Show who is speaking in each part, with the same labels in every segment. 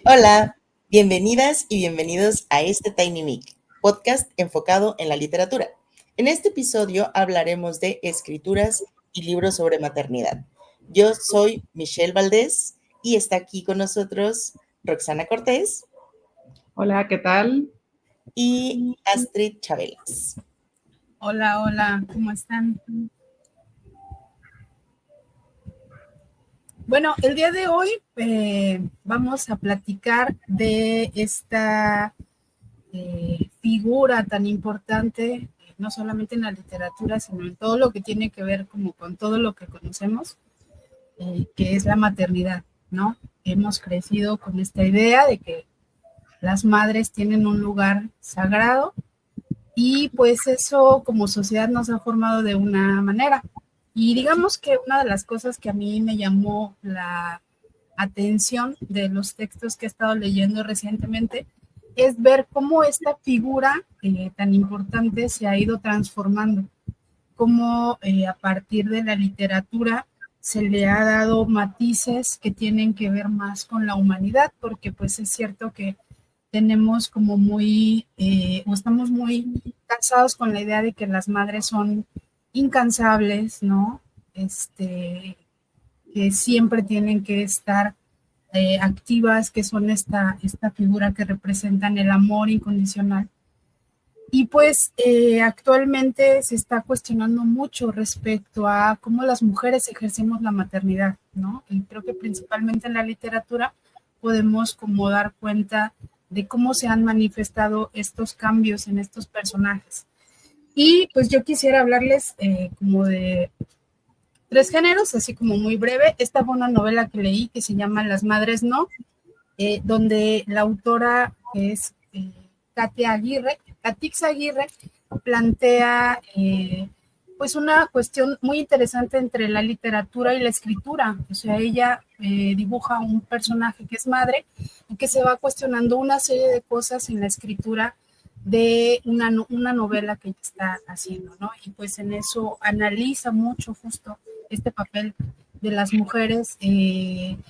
Speaker 1: Hola, bienvenidas y bienvenidos a este Tiny Mic, podcast enfocado en la literatura. En este episodio hablaremos de escrituras y libros sobre maternidad. Yo soy Michelle Valdés y está aquí con nosotros Roxana Cortés
Speaker 2: Hola, ¿qué tal?
Speaker 1: y Astrid Chabelas.
Speaker 3: Hola, hola, ¿cómo están? Bueno, el día de hoy vamos a platicar de esta figura tan importante, no solamente en la literatura, sino en todo lo que tiene que ver como con todo lo que conocemos, que es la maternidad, ¿no? Hemos crecido con esta idea de que las madres tienen un lugar sagrado y pues eso como sociedad nos ha formado de una manera. Y digamos que una de las cosas que a mí me llamó la atención de los textos que he estado leyendo recientemente es ver cómo esta figura tan importante se ha ido transformando, cómo a partir de la literatura se le ha dado matices que tienen que ver más con la humanidad, porque pues es cierto que tenemos como o estamos muy cansados con la idea de que las madres son incansables, ¿no? Que siempre tienen que estar activas, que son esta figura que representan el amor incondicional. Y pues actualmente se está cuestionando mucho respecto a cómo las mujeres ejercemos la maternidad, ¿no? Y creo que principalmente en la literatura podemos como dar cuenta de cómo se han manifestado estos cambios en estos personajes. Y pues yo quisiera hablarles como de 3 géneros, así como muy breve. Esta fue una novela que leí que se llama Las Madres No, donde la autora, que es Katix Aguirre, plantea pues una cuestión muy interesante entre la literatura y la escritura. O sea, ella dibuja un personaje que es madre y que se va cuestionando una serie de cosas en la escritura de una novela que ella está haciendo, ¿no? Y pues en eso analiza mucho justo este papel de las mujeres en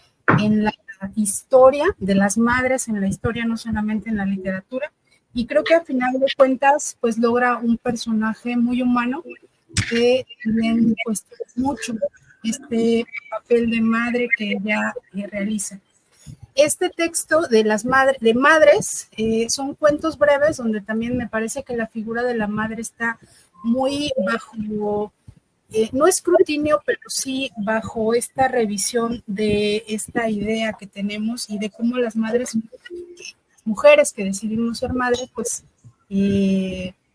Speaker 3: la historia, de las madres en la historia, no solamente en la literatura. Y creo que al final de cuentas, pues logra un personaje muy humano que también pues mucho este papel de madre que ella realiza. Este texto de de madres son cuentos breves donde también me parece que la figura de la madre está muy bajo, no escrutinio, pero sí bajo esta revisión de esta idea que tenemos y de cómo las madres, mujeres que decidimos ser madres, pues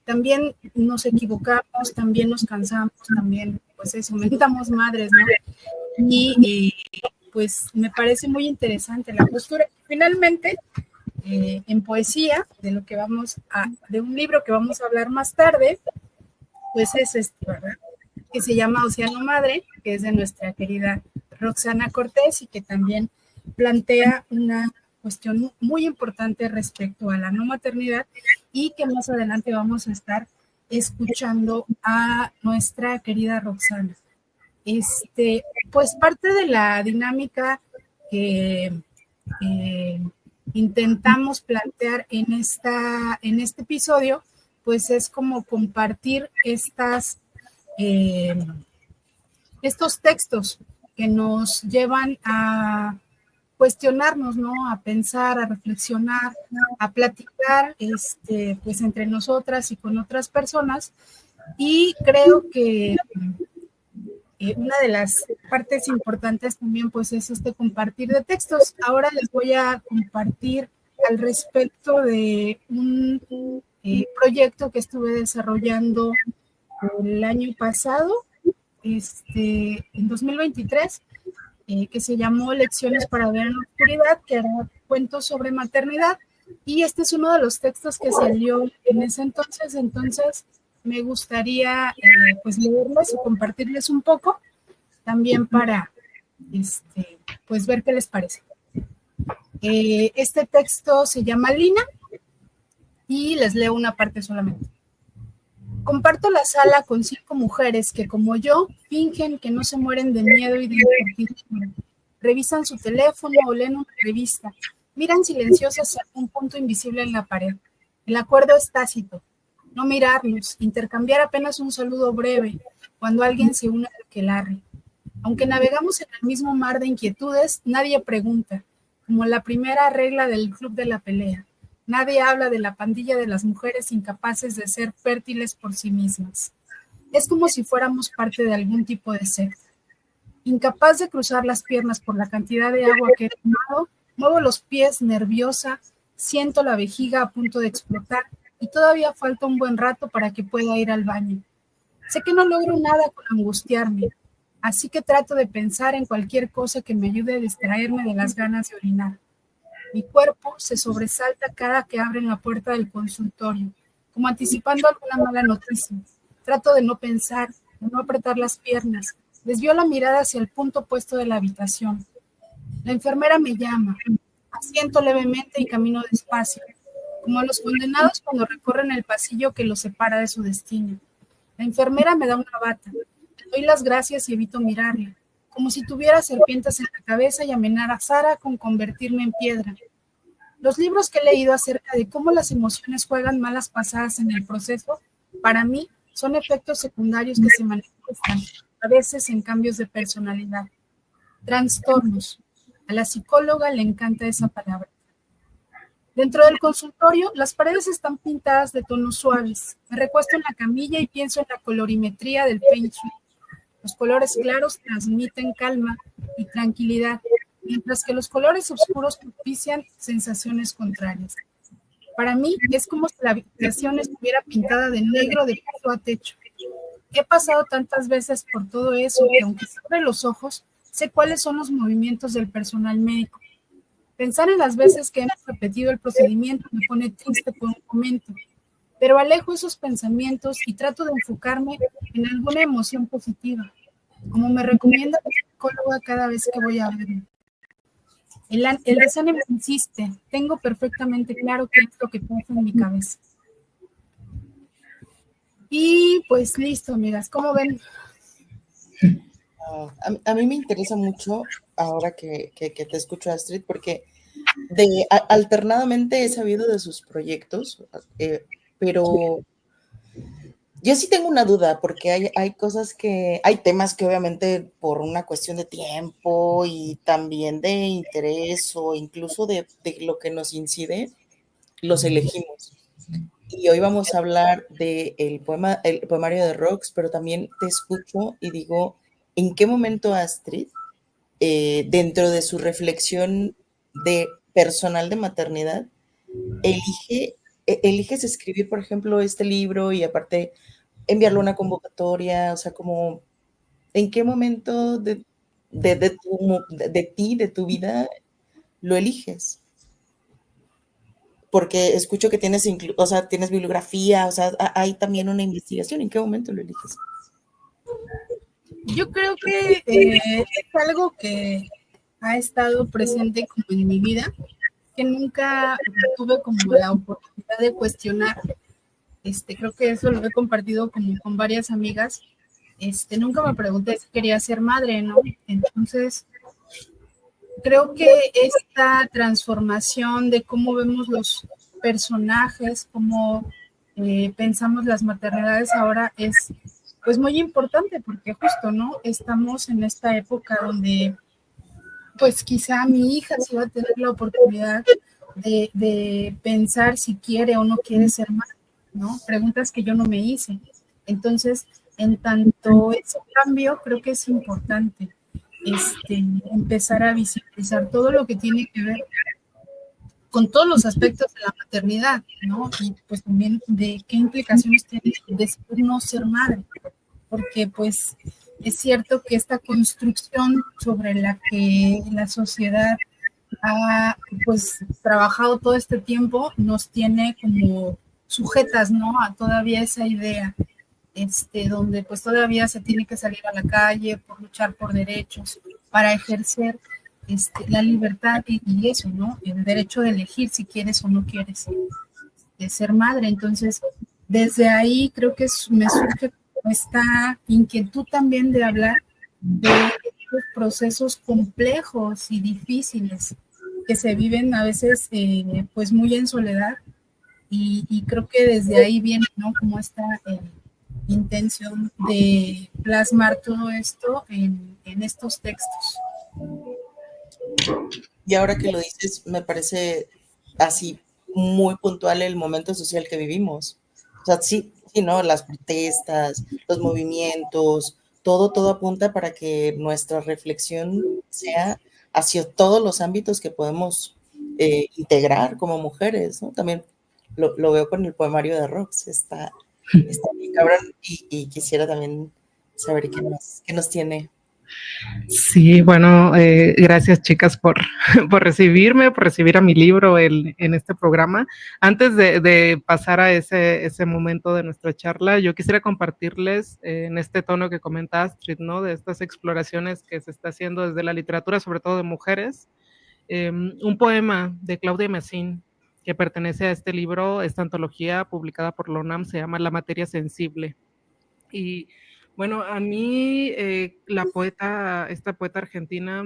Speaker 3: también nos equivocamos, también nos cansamos, también pues eso, mentamos madres, ¿no? Y pues me parece muy interesante la postura. Finalmente, en poesía, de un libro que vamos a hablar más tarde, pues es este, ¿verdad? Que se llama Océano Madre, que es de nuestra querida Roxana Cortés y que también plantea una cuestión muy importante respecto a la no maternidad y que más adelante vamos a estar escuchando a nuestra querida Roxana. Pues parte de la dinámica que intentamos plantear en este episodio, pues es como compartir estos textos que nos llevan a cuestionarnos, ¿no? A pensar, a reflexionar, a platicar, pues entre nosotras y con otras personas. Y creo que una de las partes importantes también pues es compartir de textos. Ahora les voy a compartir al respecto de un proyecto que estuve desarrollando el año pasado, en 2023, que se llamó Lecciones para ver en la oscuridad, que era cuentos sobre maternidad, y este es uno de los textos que salió en ese entonces me gustaría pues leerles o compartirles un poco, también para pues ver qué les parece. Este texto se llama Lina, y les leo una parte solamente. Comparto la sala con 5 mujeres que, como yo, fingen que no se mueren de miedo y de incertidumbre. Revisan su teléfono o leen una revista. Miran silenciosas a un punto invisible en la pared. El acuerdo es tácito. No mirarnos, intercambiar apenas un saludo breve cuando alguien se une al aquelarre. Aunque navegamos en el mismo mar de inquietudes, nadie pregunta, como la primera regla del club de la pelea. Nadie habla de la pandilla de las mujeres incapaces de ser fértiles por sí mismas. Es como si fuéramos parte de algún tipo de secta. Incapaz de cruzar las piernas por la cantidad de agua que he tomado, muevo los pies nerviosa, siento la vejiga a punto de explotar y todavía falta un buen rato para que pueda ir al baño. Sé que no logro nada con angustiarme, así que trato de pensar en cualquier cosa que me ayude a distraerme de las ganas de orinar. Mi cuerpo se sobresalta cada que abren la puerta del consultorio, como anticipando alguna mala noticia. Trato de no pensar, de no apretar las piernas. Desvío la mirada hacia el punto opuesto de la habitación. La enfermera me llama. Asiento levemente y camino despacio, como los condenados cuando recorren el pasillo que los separa de su destino. La enfermera me da una bata. Le doy las gracias y evito mirarla, como si tuviera serpientes en la cabeza y amenazara con convertirme en piedra. Los libros que he leído acerca de cómo las emociones juegan malas pasadas en el proceso, para mí, son efectos secundarios que se manifiestan, a veces en cambios de personalidad. Trastornos. A la psicóloga le encanta esa palabra. Dentro del consultorio, las paredes están pintadas de tonos suaves. Me recuesto en la camilla y pienso en la colorimetría del Feng Shui. Los colores claros transmiten calma y tranquilidad, mientras que los colores oscuros propician sensaciones contrarias. Para mí, es como si la habitación estuviera pintada de negro de piso a techo. He pasado tantas veces por todo eso que, aunque cierre los ojos, sé cuáles son los movimientos del personal médico. Pensar en las veces que hemos repetido el procedimiento me pone triste por un momento, pero alejo esos pensamientos y trato de enfocarme en alguna emoción positiva, como me recomienda la psicóloga cada vez que voy a verlo. El desánimo insiste, tengo perfectamente claro qué es lo que pasa en mi cabeza. Y pues listo, amigas, ¿cómo ven?
Speaker 1: A mí me interesa mucho ahora que te escucho, Astrid, porque alternadamente he sabido de sus proyectos, pero yo sí tengo una duda, porque hay cosas hay temas que obviamente por una cuestión de tiempo y también de interés o incluso de lo que nos incide, los elegimos. Y hoy vamos a hablar del poemario de Rox, pero también te escucho y digo, ¿en qué momento Astrid, dentro de su reflexión personal de maternidad, eliges escribir, por ejemplo, este libro y aparte enviarlo a una convocatoria? O sea, como, ¿en qué momento de ti, de tu vida, lo eliges? Porque escucho que tienes, o sea, tienes bibliografía, o sea, hay también una investigación. ¿En qué momento lo eliges?
Speaker 3: Yo creo que es algo que ha estado presente como en mi vida, que nunca tuve como la oportunidad de cuestionar. Creo que eso lo he compartido como con varias amigas. Nunca me pregunté si quería ser madre, ¿no? Entonces, creo que esta transformación de cómo vemos los personajes, cómo pensamos las maternidades ahora es pues muy importante, porque justo, ¿no? Estamos en esta época donde pues quizá mi hija sí va a tener la oportunidad de pensar si quiere o no quiere ser madre, ¿no? Preguntas que yo no me hice. Entonces, en tanto ese cambio, creo que es importante empezar a visibilizar todo lo que tiene que ver con todos los aspectos de la maternidad, ¿no? Y pues también de qué implicaciones tiene decidir no ser madre, porque pues es cierto que esta construcción sobre la que la sociedad ha pues trabajado todo este tiempo nos tiene como sujetas, ¿no? A todavía esa idea, donde pues todavía se tiene que salir a la calle por luchar por derechos, para ejercer la libertad y eso, ¿no? El derecho de elegir si quieres o no quieres de ser madre. Entonces, desde ahí creo que me surge esta inquietud también de hablar de estos procesos complejos y difíciles que se viven a veces pues muy en soledad y creo que desde ahí viene, ¿no? Como esta intención de plasmar todo esto en estos textos.
Speaker 1: Y ahora que lo dices, me parece así muy puntual el momento social que vivimos. O sea, sí, sí, ¿no? Las protestas, los movimientos, todo apunta para que nuestra reflexión sea hacia todos los ámbitos que podemos integrar como mujeres, ¿no? También lo veo con el poemario de Rox, está bien cabrón y quisiera también saber qué nos tiene.
Speaker 2: Sí, bueno, gracias chicas por recibirme, por recibir a mi libro en este programa. Antes de pasar a ese momento de nuestra charla, yo quisiera compartirles en este tono que comenta Astrid, ¿no? De estas exploraciones que se está haciendo desde la literatura, sobre todo de mujeres, un poema de Claudia Massín que pertenece a este libro, esta antología publicada por la UNAM, se llama La materia sensible. Y bueno, a mí esta poeta argentina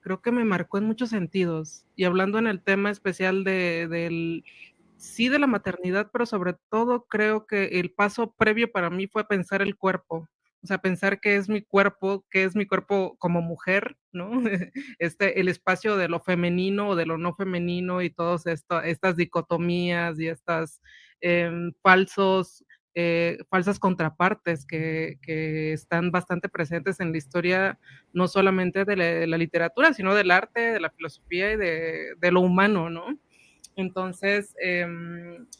Speaker 2: creo que me marcó en muchos sentidos. Y hablando en el tema especial sí de la maternidad, pero sobre todo creo que el paso previo para mí fue pensar el cuerpo. O sea, pensar qué es mi cuerpo como mujer, ¿no? El espacio de lo femenino o de lo no femenino y todas estas dicotomías y estas falsas contrapartes que están bastante presentes en la historia, no solamente de la literatura, sino del arte, de la filosofía y de lo humano, ¿no? Entonces,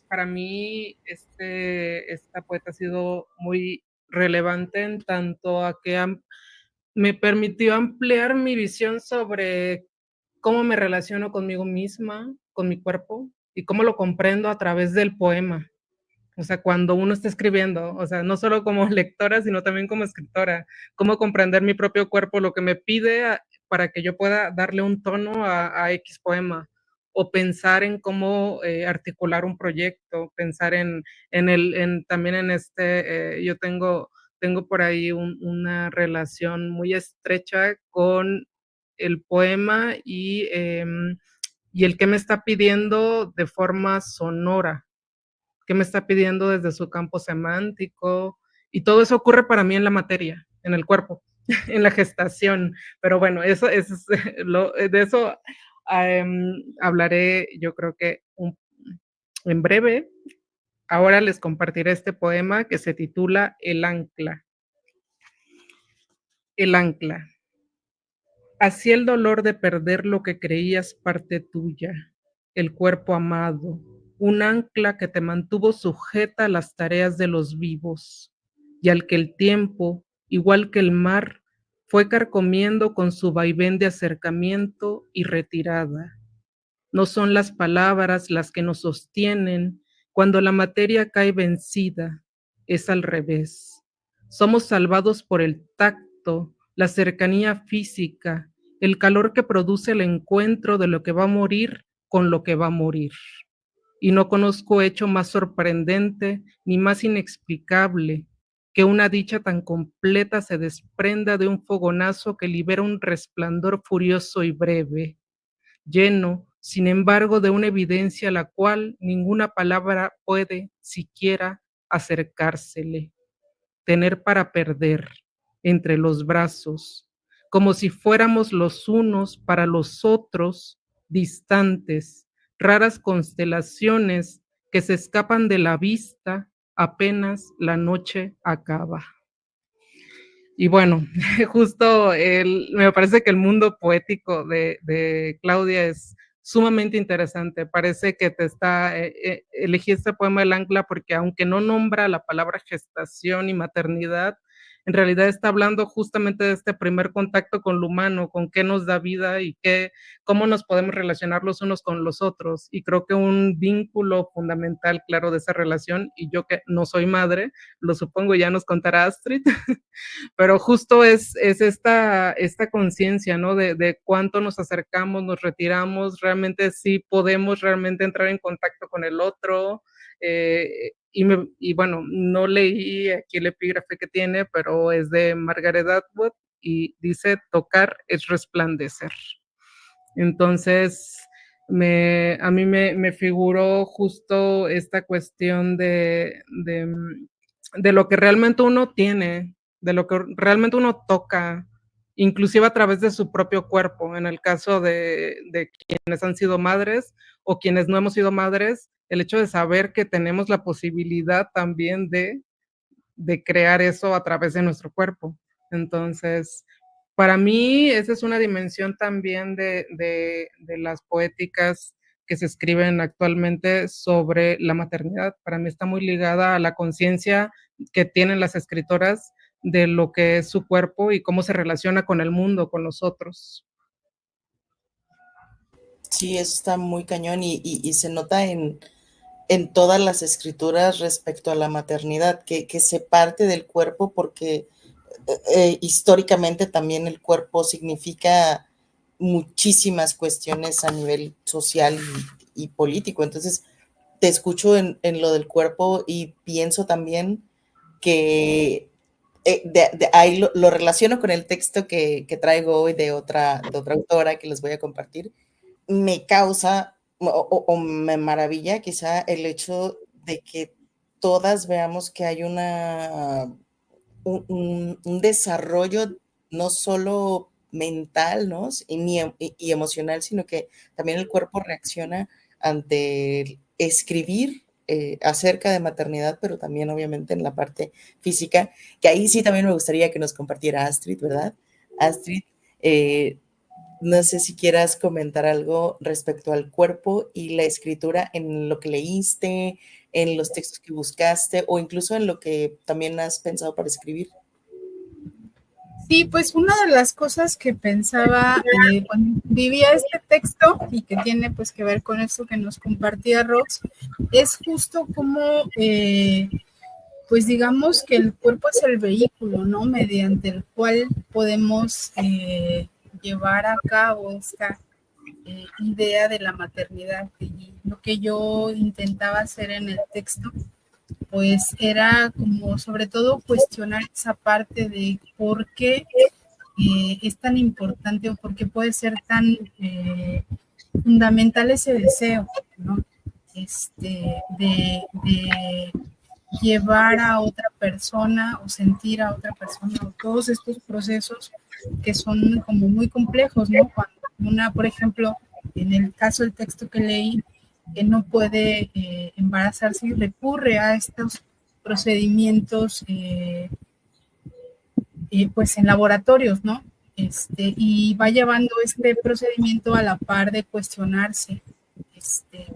Speaker 2: para mí, esta poeta ha sido muy relevante en tanto a que me permitió ampliar mi visión sobre cómo me relaciono conmigo misma, con mi cuerpo, y cómo lo comprendo a través del poema. O sea, cuando uno está escribiendo, o sea, no solo como lectora, sino también como escritora, cómo comprender mi propio cuerpo, lo que me pide para que yo pueda darle un tono a X poema, o pensar en cómo articular un proyecto, pensar también en yo tengo por ahí una relación muy estrecha con el poema y el que me está pidiendo de forma sonora, qué me está pidiendo desde su campo semántico, y todo eso ocurre para mí en la materia, en el cuerpo, en la gestación. Pero bueno, de eso hablaré, yo creo que en breve. Ahora les compartiré este poema que se titula El ancla. El ancla. Así el dolor de perder lo que creías parte tuya, el cuerpo amado, un ancla que te mantuvo sujeta a las tareas de los vivos, y al que el tiempo, igual que el mar, fue carcomiendo con su vaivén de acercamiento y retirada. No son las palabras las que nos sostienen cuando la materia cae vencida, es al revés. Somos salvados por el tacto, la cercanía física, el calor que produce el encuentro de lo que va a morir con lo que va a morir. Y no conozco hecho más sorprendente ni más inexplicable que una dicha tan completa se desprenda de un fogonazo que libera un resplandor furioso y breve, lleno, sin embargo, de una evidencia a la cual ninguna palabra puede siquiera acercársele. Tener para perder entre los brazos, como si fuéramos los unos para los otros, distantes, raras constelaciones que se escapan de la vista apenas la noche acaba. Y bueno, justo me parece que el mundo poético de Claudia es sumamente interesante. Parece que elegí este poema El ancla porque aunque no nombra la palabra gestación y maternidad, en realidad está hablando justamente de este primer contacto con lo humano, con qué nos da vida y cómo nos podemos relacionar los unos con los otros. Y creo que un vínculo fundamental, claro, de esa relación, y yo que no soy madre, lo supongo, ya nos contará Astrid, pero justo es esta conciencia, ¿no? De cuánto nos acercamos, nos retiramos, realmente sí podemos realmente entrar en contacto con el otro. Y bueno, no leí aquí el epígrafe que tiene, pero es de Margaret Atwood y dice: tocar es resplandecer. Entonces, a mí me figuró justo esta cuestión de lo que realmente uno tiene, de lo que realmente uno toca, inclusive a través de su propio cuerpo. En el caso de quienes han sido madres o quienes no hemos sido madres, el hecho de saber que tenemos la posibilidad también de crear eso a través de nuestro cuerpo. Entonces, para mí, esa es una dimensión también de las poéticas que se escriben actualmente sobre la maternidad. Para mí está muy ligada a la conciencia que tienen las escritoras de lo que es su cuerpo y cómo se relaciona con el mundo, con los otros.
Speaker 1: Sí, eso está muy cañón y se nota en todas las escrituras respecto a la maternidad, que se parte del cuerpo porque históricamente también el cuerpo significa muchísimas cuestiones a nivel social y político. Entonces, te escucho en lo del cuerpo y pienso también que ahí lo relaciono con el texto que traigo hoy de otra autora que les voy a compartir. Me causa o me maravilla quizá el hecho de que todas veamos que hay un desarrollo no solo mental, ¿no? Y emocional, sino que también el cuerpo reacciona ante el escribir acerca de maternidad, pero también obviamente en la parte física, que ahí sí también me gustaría que nos compartiera Astrid, ¿verdad? Astrid, eh, no sé si quieras comentar algo respecto al cuerpo y la escritura en lo que leíste, en los textos que buscaste o incluso en lo que también has pensado para escribir.
Speaker 3: Sí, pues una de las cosas que pensaba cuando vivía este texto y que tiene pues que ver con eso que nos compartía Rox, es justo como, pues digamos que el cuerpo es el vehículo, ¿no? Mediante el cual podemos llevar a cabo esta idea de la maternidad. Y lo que yo intentaba hacer en el texto pues era como sobre todo cuestionar esa parte de por qué es tan importante o por qué puede ser tan fundamental ese deseo, ¿no? De llevar a otra persona o sentir a otra persona o todos estos procesos que son como muy complejos, ¿no? Cuando una, por ejemplo, en el caso del texto que leí, que no puede embarazarse y recurre a estos procedimientos pues en laboratorios, ¿no? Y va llevando este procedimiento a la par de cuestionarse,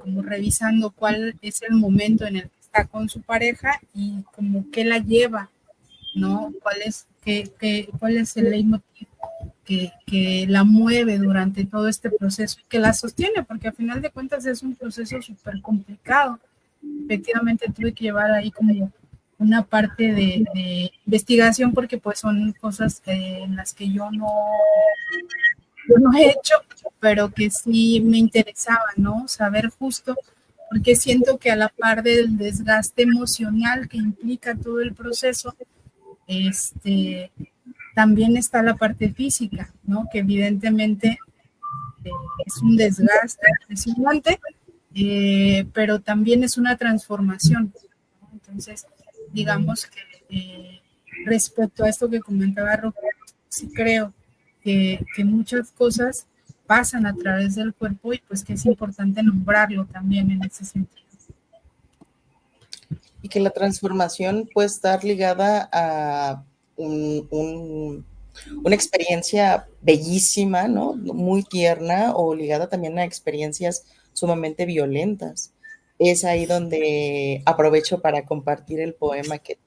Speaker 3: como revisando cuál es el momento en el que está con su pareja y como qué la lleva, ¿no? ¿Cuál es el leitmotiv que la mueve durante todo este proceso y que la sostiene? Porque al final de cuentas es un proceso súper complicado. Efectivamente tuve que llevar ahí como una parte de investigación porque pues son cosas en las que yo no he hecho, pero que sí me interesaba, ¿no? Saber justo, porque siento que a la par del desgaste emocional que implica todo el proceso, también está la parte física, ¿no? Que evidentemente es un desgaste impresionante, pero también es una transformación, ¿no? Entonces, digamos que respecto a esto que comentaba Roque, sí creo que muchas cosas pasan a través del cuerpo y pues que es importante nombrarlo también en ese sentido.
Speaker 1: Y que la transformación puede estar ligada a una experiencia bellísima, ¿no? Muy tierna o ligada también a experiencias sumamente violentas. Es ahí donde aprovecho para compartir el poema que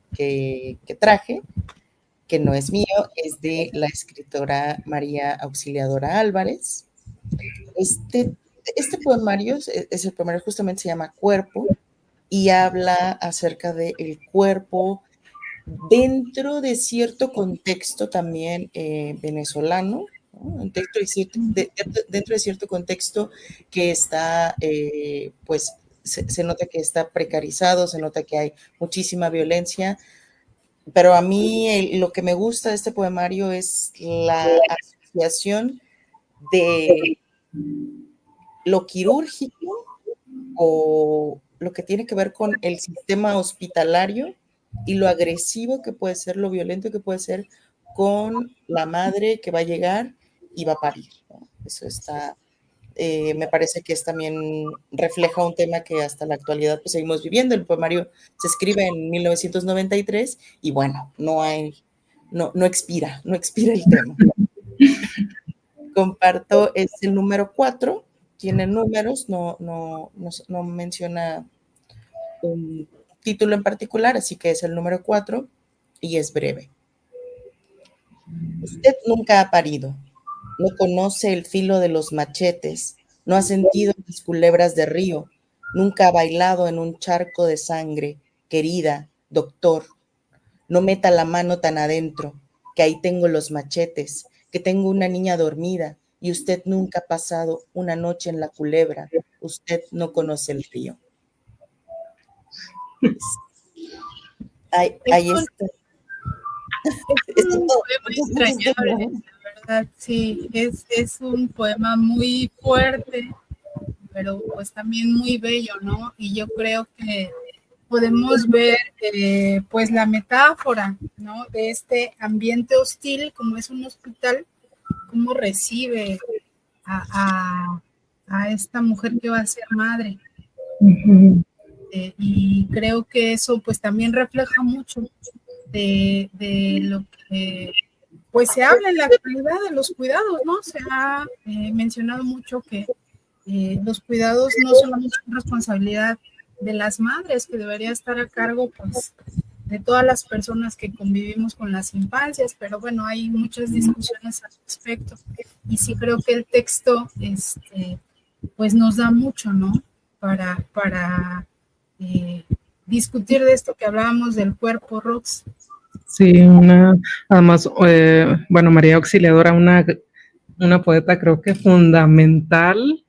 Speaker 1: traje, que no es mío, es de la escritora María Auxiliadora Álvarez. Este poemario es el primero, justamente se llama Cuerpo y habla acerca del cuerpo dentro de cierto contexto también venezolano, ¿no? Dentro de cierto contexto que está, pues se nota que está precarizado, se nota que hay muchísima violencia, pero a mí lo que me gusta de este poemario es la asociación de lo quirúrgico o lo que tiene que ver con el sistema hospitalario y lo agresivo que puede ser, lo violento que puede ser con la madre que va a llegar y va a parir, ¿no? Eso está, me parece que es también refleja un tema que hasta la actualidad pues, seguimos viviendo. El poemario se escribe en 1993 y bueno, no expira el tema. Comparto, es el número 4, tiene números, no menciona un título en particular, así que es el número 4 y es breve. Usted nunca ha parido, no conoce el filo de los machetes, no ha sentido las culebras de río, nunca ha bailado en un charco de sangre. Querida, doctor, no meta la mano tan adentro, que ahí tengo los machetes, que tengo una niña dormida y usted nunca ha pasado una noche en la culebra, usted no conoce el río. Ahí está.
Speaker 3: Es un poema entrañable, la verdad, sí, es un poema muy fuerte, pero pues también muy bello, ¿no? Y yo creo que podemos ver pues la metáfora, ¿no? De este ambiente hostil, como es un hospital, cómo recibe a esta mujer que va a ser madre. Y creo que eso pues también refleja mucho de lo que pues se habla en la actualidad de los cuidados, ¿no? Se ha mencionado mucho que los cuidados no solamente son responsabilidad de las madres, que debería estar a cargo pues de todas las personas que convivimos con las infancias, pero bueno, hay muchas discusiones al respecto y sí creo que el texto pues nos da mucho, ¿no? Para discutir de esto que hablábamos del cuerpo, Rox.
Speaker 2: Sí, además, bueno, María Auxiliadora, una poeta creo que fundamental,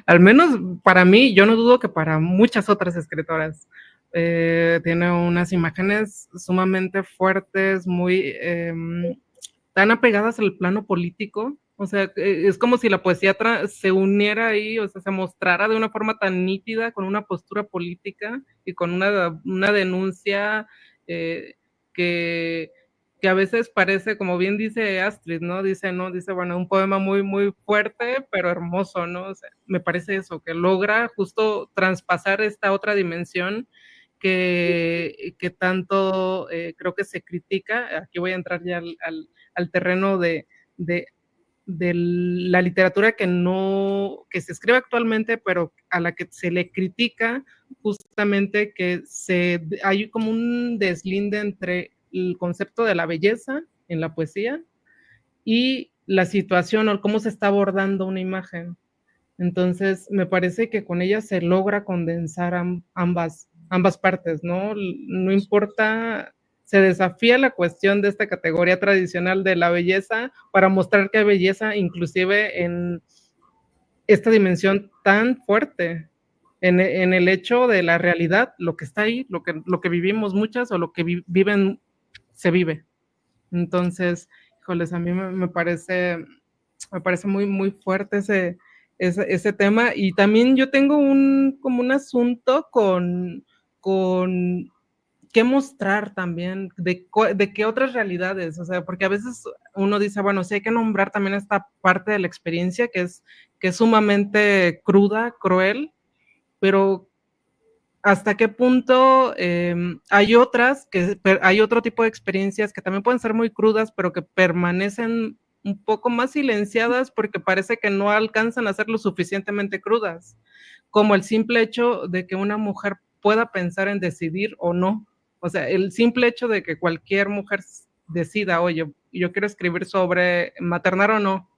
Speaker 2: al menos para mí, yo no dudo que para muchas otras escritoras. Tiene unas imágenes sumamente fuertes, muy tan apegadas al plano político. O sea, es como si la poesía se uniera ahí, o sea, se mostrara de una forma tan nítida, con una postura política y con una denuncia que a veces parece, como bien dice Astrid, ¿no? Dice, bueno, un poema muy, muy fuerte, pero hermoso, ¿no? O sea, me parece eso, que logra justo traspasar esta otra dimensión que tanto creo que se critica. Aquí voy a entrar ya al terreno de la literatura que se escribe actualmente, pero a la que se le critica justamente que hay como un deslinde entre el concepto de la belleza en la poesía y la situación o cómo se está abordando una imagen. Entonces, me parece que con ella se logra condensar ambas partes, ¿no? No importa, se desafía la cuestión de esta categoría tradicional de la belleza para mostrar que hay belleza inclusive en esta dimensión tan fuerte, en el hecho de la realidad, lo que está ahí, lo que vivimos muchas o lo que viven, se vive. Entonces, híjoles, a mí me parece muy, muy fuerte ese tema. Y también yo tengo como un asunto con qué mostrar también, de qué otras realidades, o sea, porque a veces uno dice, bueno, sí hay que nombrar también esta parte de la experiencia que es sumamente cruda, cruel, pero hasta qué punto hay otro tipo de experiencias que también pueden ser muy crudas, pero que permanecen un poco más silenciadas porque parece que no alcanzan a ser lo suficientemente crudas, como el simple hecho de que una mujer pueda pensar en decidir o no. O sea, el simple hecho de que cualquier mujer decida, oye, yo quiero escribir sobre maternar o no,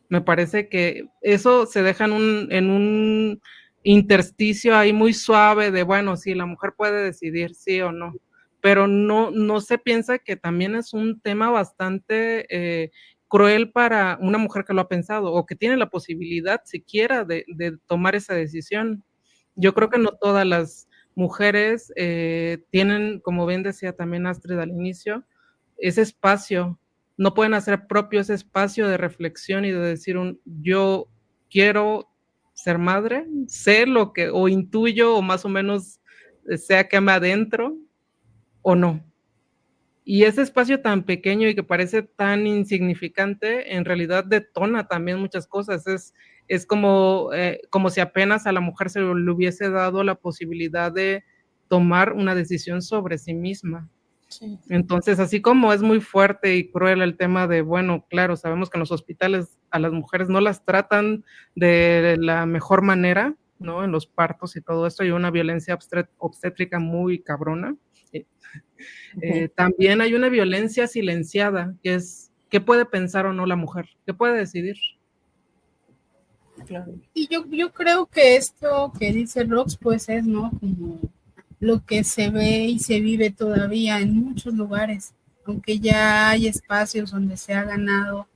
Speaker 2: me parece que eso se deja en un intersticio ahí muy suave de, bueno, sí, la mujer puede decidir sí o no, pero no se piensa que también es un tema bastante cruel para una mujer que lo ha pensado o que tiene la posibilidad siquiera de tomar esa decisión. Yo creo que no todas las mujeres tienen, como bien decía también Astrid al inicio, ese espacio no pueden hacer propio ese espacio de reflexión y de decir yo quiero ser madre, sé lo que, o intuyo, o más o menos sea que me adentro, o no. Y ese espacio tan pequeño y que parece tan insignificante, en realidad detona también muchas cosas. Es como si apenas a la mujer se le hubiese dado la posibilidad de tomar una decisión sobre sí misma.
Speaker 1: Sí.
Speaker 2: Entonces, así como es muy fuerte y cruel el tema de, bueno, claro, sabemos que en los hospitales a las mujeres no las tratan de la mejor manera, ¿no? En los partos y todo esto, hay una violencia obstétrica muy cabrona. También hay una violencia silenciada, que es qué puede pensar o no la mujer, qué puede decidir.
Speaker 1: Claro.
Speaker 3: Y yo creo que esto que dice Rox, pues es, ¿no? Como lo que se ve y se vive todavía en muchos lugares, aunque ya hay espacios donde se ha ganado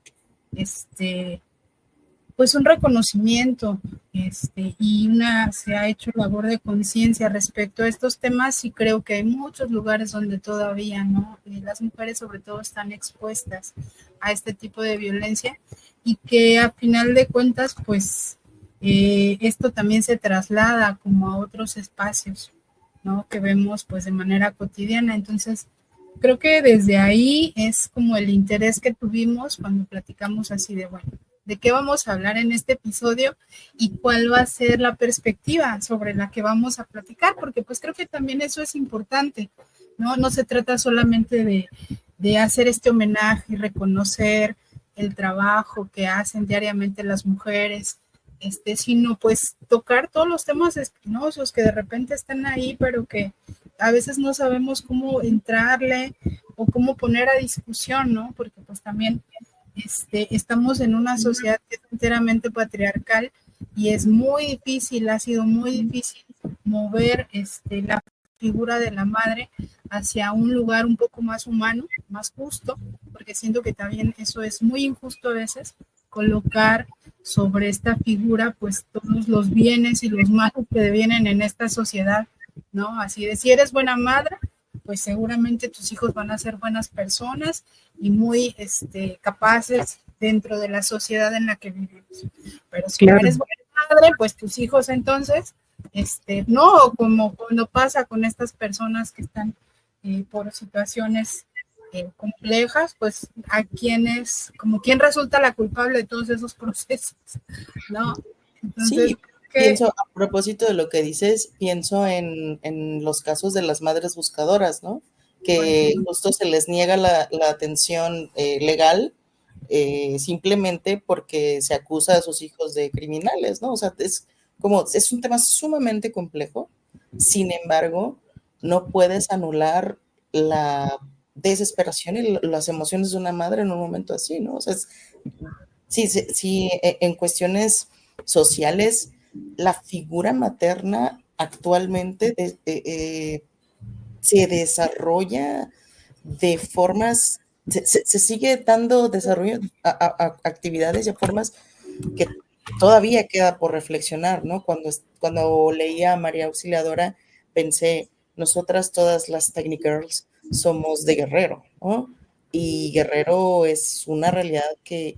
Speaker 3: pues un reconocimiento y se ha hecho labor de conciencia respecto a estos temas, y creo que hay muchos lugares donde todavía no las mujeres sobre todo están expuestas a este tipo de violencia, y que a final de cuentas pues esto también se traslada como a otros espacios, ¿no? Que vemos pues de manera cotidiana. Entonces creo que desde ahí es como el interés que tuvimos cuando platicamos así de, bueno, ¿de qué vamos a hablar en este episodio y cuál va a ser la perspectiva sobre la que vamos a platicar? Porque pues creo que también eso es importante, ¿no? No se trata solamente de hacer este homenaje y reconocer el trabajo que hacen diariamente las mujeres, sino pues tocar todos los temas espinosos que de repente están ahí, pero que a veces no sabemos cómo entrarle o cómo poner a discusión, ¿no? Porque pues también estamos en una sociedad que es enteramente patriarcal y es muy difícil, ha sido muy difícil mover la figura de la madre hacia un lugar un poco más humano, más justo, porque siento que también eso es muy injusto a veces, colocar sobre esta figura pues todos los bienes y los males que devienen en esta sociedad, ¿no? Así de, si eres buena madre, pues seguramente tus hijos van a ser buenas personas y muy capaces dentro de la sociedad en la que vivimos. Pero si
Speaker 2: Claro.
Speaker 3: no eres buena madre, pues tus hijos entonces, no, como cuando pasa con estas personas que están por situaciones complejas, pues a quienes, como quién resulta la culpable de todos esos procesos, ¿no? Entonces,
Speaker 1: Sí, pienso, a propósito de lo que dices, pienso en los casos de las madres buscadoras, ¿no? Que justo se les niega la atención legal simplemente porque se acusa a sus hijos de criminales, ¿no? O sea, es un tema sumamente complejo, sin embargo, no puedes anular la desesperación y las emociones de una madre en un momento así, ¿no? O sea, sí, en cuestiones sociales, la figura materna actualmente se desarrolla de formas, se sigue dando desarrollo a actividades y a formas que todavía queda por reflexionar, ¿no? Cuando leía a María Auxiliadora, pensé, nosotras todas las Technic-Girls somos de Guerrero, ¿no? Y Guerrero es una realidad que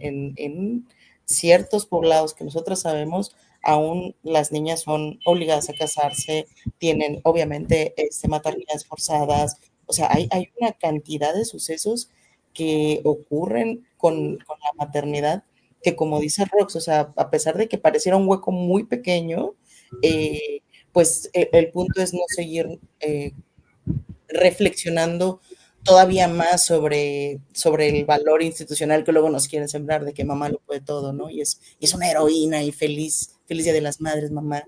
Speaker 1: en ciertos poblados que nosotros sabemos, aún las niñas son obligadas a casarse, tienen obviamente maternidades forzadas, o sea, hay una cantidad de sucesos que ocurren con la maternidad que, como dice Rox, o sea, a pesar de que pareciera un hueco muy pequeño, pues el punto es no seguir reflexionando todavía más sobre el valor institucional que luego nos quieren sembrar de que mamá lo puede todo, ¿no? Y es una heroína y feliz Día de las Madres, mamá.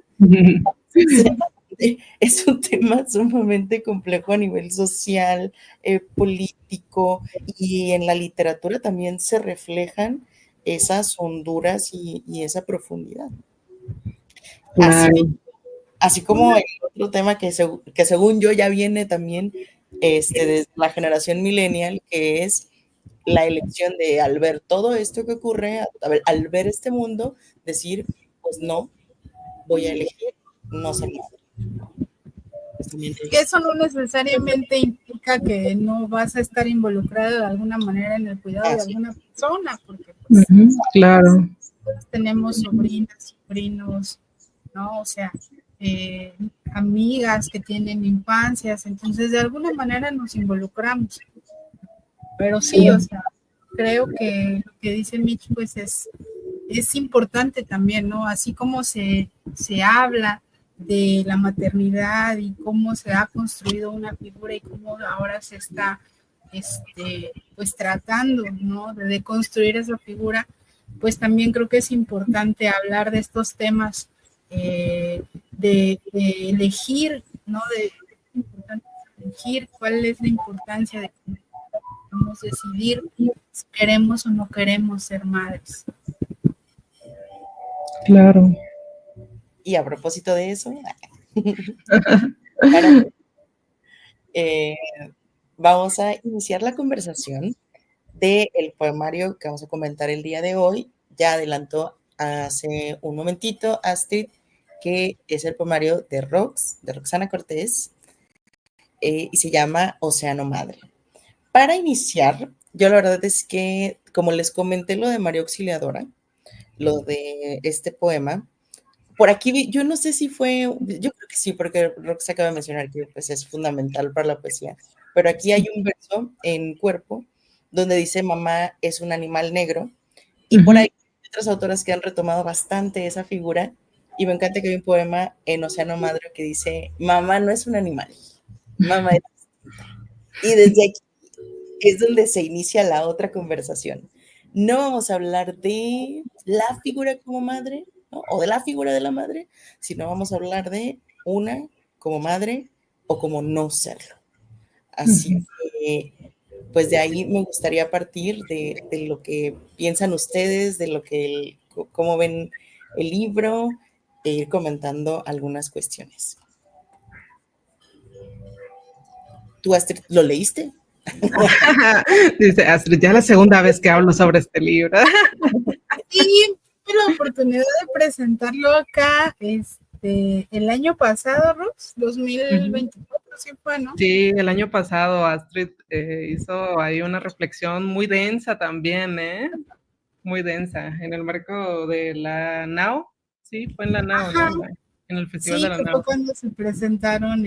Speaker 1: Es un tema sumamente complejo a nivel social, político, y en la literatura también se reflejan esas honduras y esa profundidad. Así como el otro tema que según yo ya viene también desde la generación millennial, que es la elección de, al ver todo esto que ocurre, al ver este mundo, decir, pues no, voy a elegir no ser madre.
Speaker 3: que eso no necesariamente implica significa que no vas a estar involucrado de alguna manera en el cuidado de alguna persona, porque pues,
Speaker 2: claro.
Speaker 3: Tenemos sobrinas, sobrinos, ¿no? O sea, amigas que tienen infancias, entonces de alguna manera nos involucramos. Pero sí, o sea, creo que lo que dice Mitch, pues es importante también, ¿no? Así como se habla de la maternidad y cómo se ha construido una figura y cómo ahora se está, pues tratando, ¿no? De deconstruir esa figura, pues también creo que es importante hablar de estos temas, de elegir, ¿no? Es importante elegir cuál es la importancia de podemos decidir si queremos o no queremos ser madres.
Speaker 2: Claro.
Speaker 1: Y a propósito de eso, vamos a iniciar la conversación del poemario que vamos a comentar el día de hoy. Ya adelantó hace un momentito Astrid que es el poemario de Roxana Cortés, y se llama Océano Madre. Para iniciar, yo la verdad es que, como les comenté lo de María Auxiliadora, lo de este poema, por aquí yo no sé si fue, yo creo que sí, porque Rox acaba de mencionar que pues, es fundamental para la poesía, pero aquí hay un verso en Cuerpo donde dice mamá es un animal negro, y por ahí hay otras autoras que han retomado bastante esa figura, y me encanta que hay un poema en Océano Madre que dice mamá no es un animal, mamá es... Y desde aquí es donde se inicia la otra conversación. No vamos a hablar de la figura como madre, ¿no? O de la figura de la madre, sino vamos a hablar de una como madre o como no serlo. Así que, pues de ahí me gustaría partir de lo que piensan ustedes, de lo que, cómo ven el libro, e ir comentando algunas cuestiones. ¿Tú, Astrid, lo leíste?
Speaker 2: Dice Astrid, ya la segunda vez que hablo sobre este libro.
Speaker 3: Sí, tuve la oportunidad de presentarlo acá el año pasado, Rox, 2024, sí fue, ¿no?
Speaker 2: Sí, el año pasado Astrid hizo ahí una reflexión muy densa también, muy densa, en el marco de la NAO, sí, fue en la NAO, ¿no? En el Festival
Speaker 3: sí,
Speaker 2: de la
Speaker 3: que
Speaker 2: NAO.
Speaker 3: fue cuando se presentaron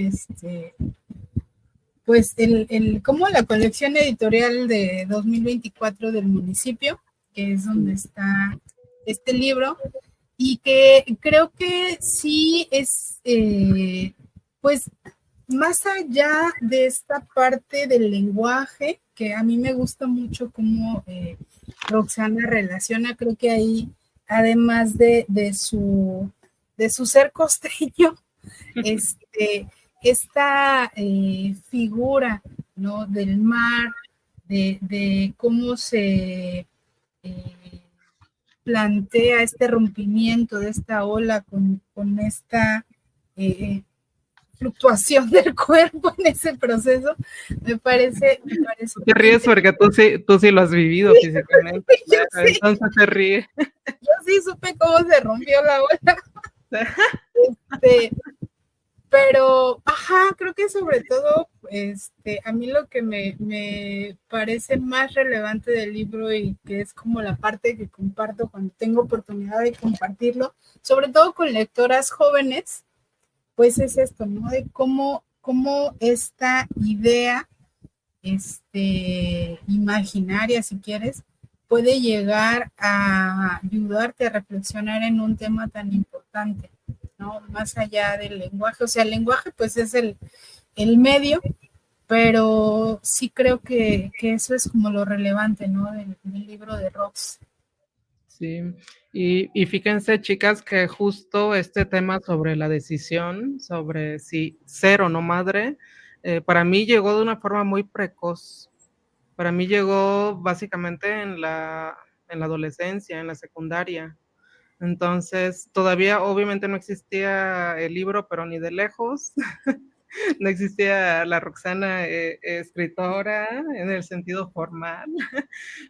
Speaker 3: pues como la colección editorial de 2024 del municipio, que es donde está este libro, y que creo que sí es, pues, más allá de esta parte del lenguaje, que a mí me gusta mucho cómo Roxana relaciona, creo que ahí, además de su ser costeño, esta figura, ¿no? Del mar, de cómo se plantea este rompimiento de esta ola con esta fluctuación del cuerpo en ese proceso, me parece
Speaker 2: tú te ríes porque tú sí lo has vivido físicamente, claro,
Speaker 3: sí.
Speaker 2: entonces te ríes.
Speaker 3: Yo sí supe cómo se rompió la ola. Pero, creo que sobre todo, a mí lo que me parece más relevante del libro y que es como la parte que comparto cuando tengo oportunidad de compartirlo, sobre todo con lectoras jóvenes, pues es esto, ¿no? De cómo esta idea, imaginaria, si quieres, puede llegar a ayudarte a reflexionar en un tema tan importante, ¿no? Más allá del lenguaje, o sea, el lenguaje pues es el medio, pero sí creo que eso es como lo relevante, ¿no? Del libro de Rox.
Speaker 2: Sí, y fíjense, chicas, que justo este tema sobre la decisión, sobre si ser o no madre, para mí llegó de una forma muy precoz. Para mí llegó básicamente en la adolescencia, en la secundaria. Entonces, todavía obviamente no existía el libro, pero ni de lejos. no existía la Roxana escritora en el sentido formal,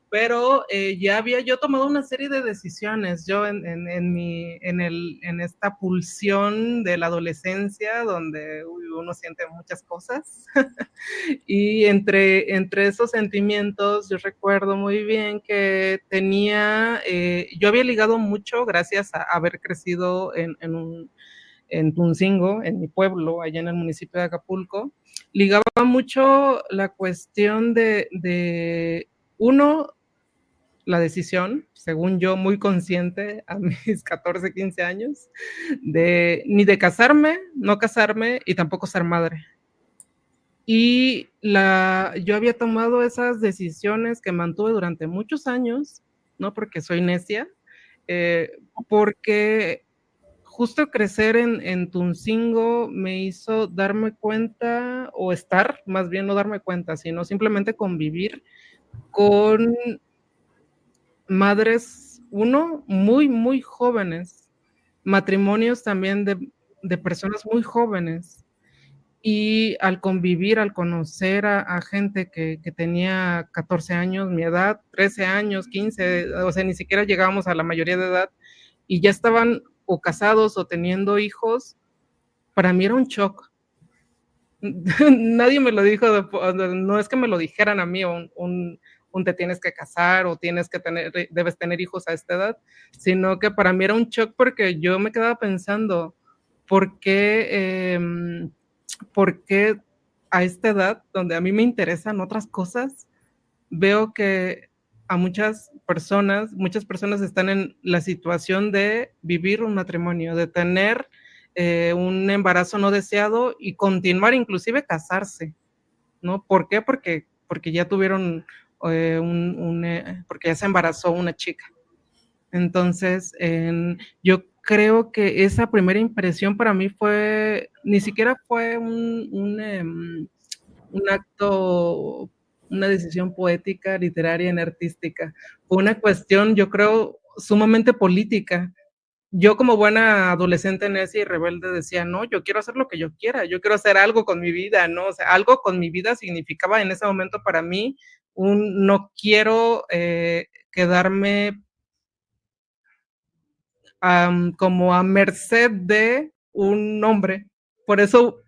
Speaker 2: pero ya había yo tomado una serie de decisiones, yo en esta pulsión de la adolescencia, donde uno siente muchas cosas, y entre esos sentimientos, yo recuerdo muy bien que yo había ligado mucho gracias a haber crecido en Tuncingo, en mi pueblo, allá en el municipio de Acapulco, ligaba mucho la cuestión de uno, la decisión, según yo, muy consciente a mis 14, 15 años, ni de casarme, no casarme y tampoco ser madre. Y yo había tomado esas decisiones que mantuve durante muchos años, no porque soy necia, porque justo crecer en Tuncingo me hizo darme cuenta, o estar, más bien no darme cuenta, sino simplemente convivir con madres, muy, muy jóvenes, matrimonios también de personas muy jóvenes. Y al convivir, al conocer a gente que tenía 14 años, mi edad, 13 años, 15, o sea, ni siquiera llegábamos a la mayoría de edad, y ya estaban o casados o teniendo hijos, para mí era un shock. Nadie me lo dijo, no es que me lo dijeran a mí, te tienes que casar o debes tener hijos a esta edad, sino que para mí era un shock porque yo me quedaba pensando, ¿por qué a esta edad, donde a mí me interesan otras cosas, veo que a muchas personas están en la situación de vivir un matrimonio, de tener un embarazo no deseado y continuar, inclusive casarse, ¿no? ¿Por qué? Porque ya tuvieron, porque ya se embarazó una chica. Entonces, yo creo que esa primera impresión para mí ni siquiera fue un acto, una decisión poética, literaria, ni artística. Fue una cuestión, yo creo, sumamente política. Yo como buena adolescente necia y rebelde decía, no, yo quiero hacer lo que yo quiera, yo quiero hacer algo con mi vida, ¿no? O sea, algo con mi vida significaba en ese momento para mí no quiero quedarme como a merced de un hombre. Por eso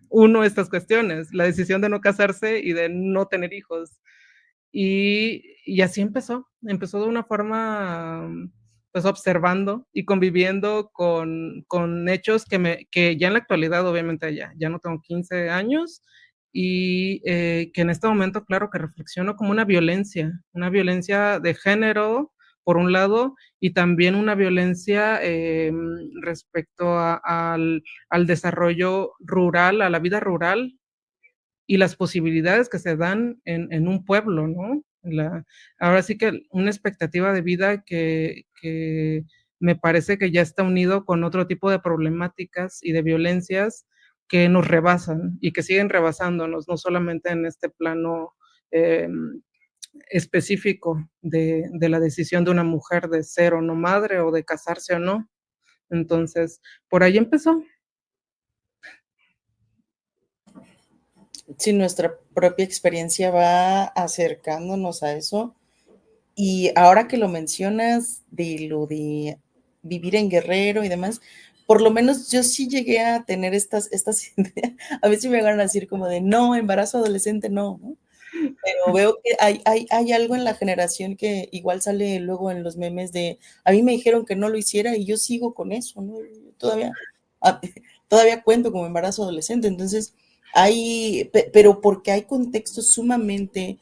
Speaker 2: estas cuestiones, la decisión de no casarse y de no tener hijos. Y así empezó de una forma, pues observando y conviviendo con hechos que ya en la actualidad, obviamente ya no tengo 15 años, y que en este momento, claro, que reflexiono como una violencia de género, por un lado, y también una violencia respecto al desarrollo rural, a la vida rural, y las posibilidades que se dan en un pueblo, ¿no? Ahora sí que una expectativa de vida que me parece que ya está unido con otro tipo de problemáticas y de violencias que nos rebasan y que siguen rebasándonos, no solamente en este plano específico de la decisión de una mujer de ser o no madre o de casarse o no. Entonces, por ahí empezó.
Speaker 1: Sí, nuestra propia experiencia va acercándonos a eso. Y ahora que lo mencionas de lo de vivir en Guerrero y demás, por lo menos yo sí llegué a tener estas ideas. A veces me van a decir como de, no, embarazo adolescente, no, ¿no? Pero veo que hay algo en la generación que igual sale luego en los memes de, a mí me dijeron que no lo hiciera y yo sigo con eso, ¿no? Todavía cuento como embarazo adolescente, entonces pero porque hay contextos sumamente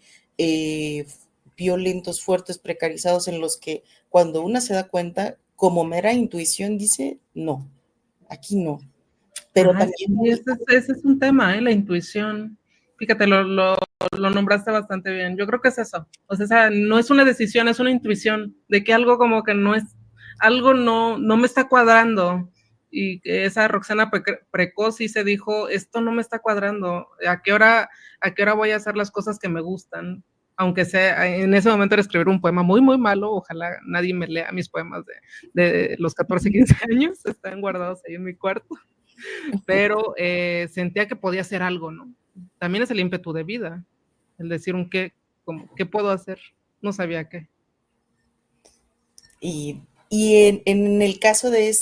Speaker 1: violentos, fuertes, precarizados, en los que cuando una se da cuenta, como mera intuición dice, no, aquí no. Pero también...
Speaker 2: Ese es un tema, la intuición. Fíjate, lo nombraste bastante bien. Yo creo que es eso. O sea, no es una decisión, es una intuición de que algo como que algo no me está cuadrando. Y que esa Roxana precoz sí se dijo, esto no me está cuadrando. ¿A qué hora voy a hacer las cosas que me gustan? Aunque sea, en ese momento era escribir un poema muy, muy malo. Ojalá nadie me lea mis poemas de los 14, 15 años. Están guardados ahí en mi cuarto. pero sentía que podía hacer algo, ¿no? También es el ímpetu de vida, el decir un qué, como, ¿qué puedo hacer? No sabía qué.
Speaker 1: Y en el caso de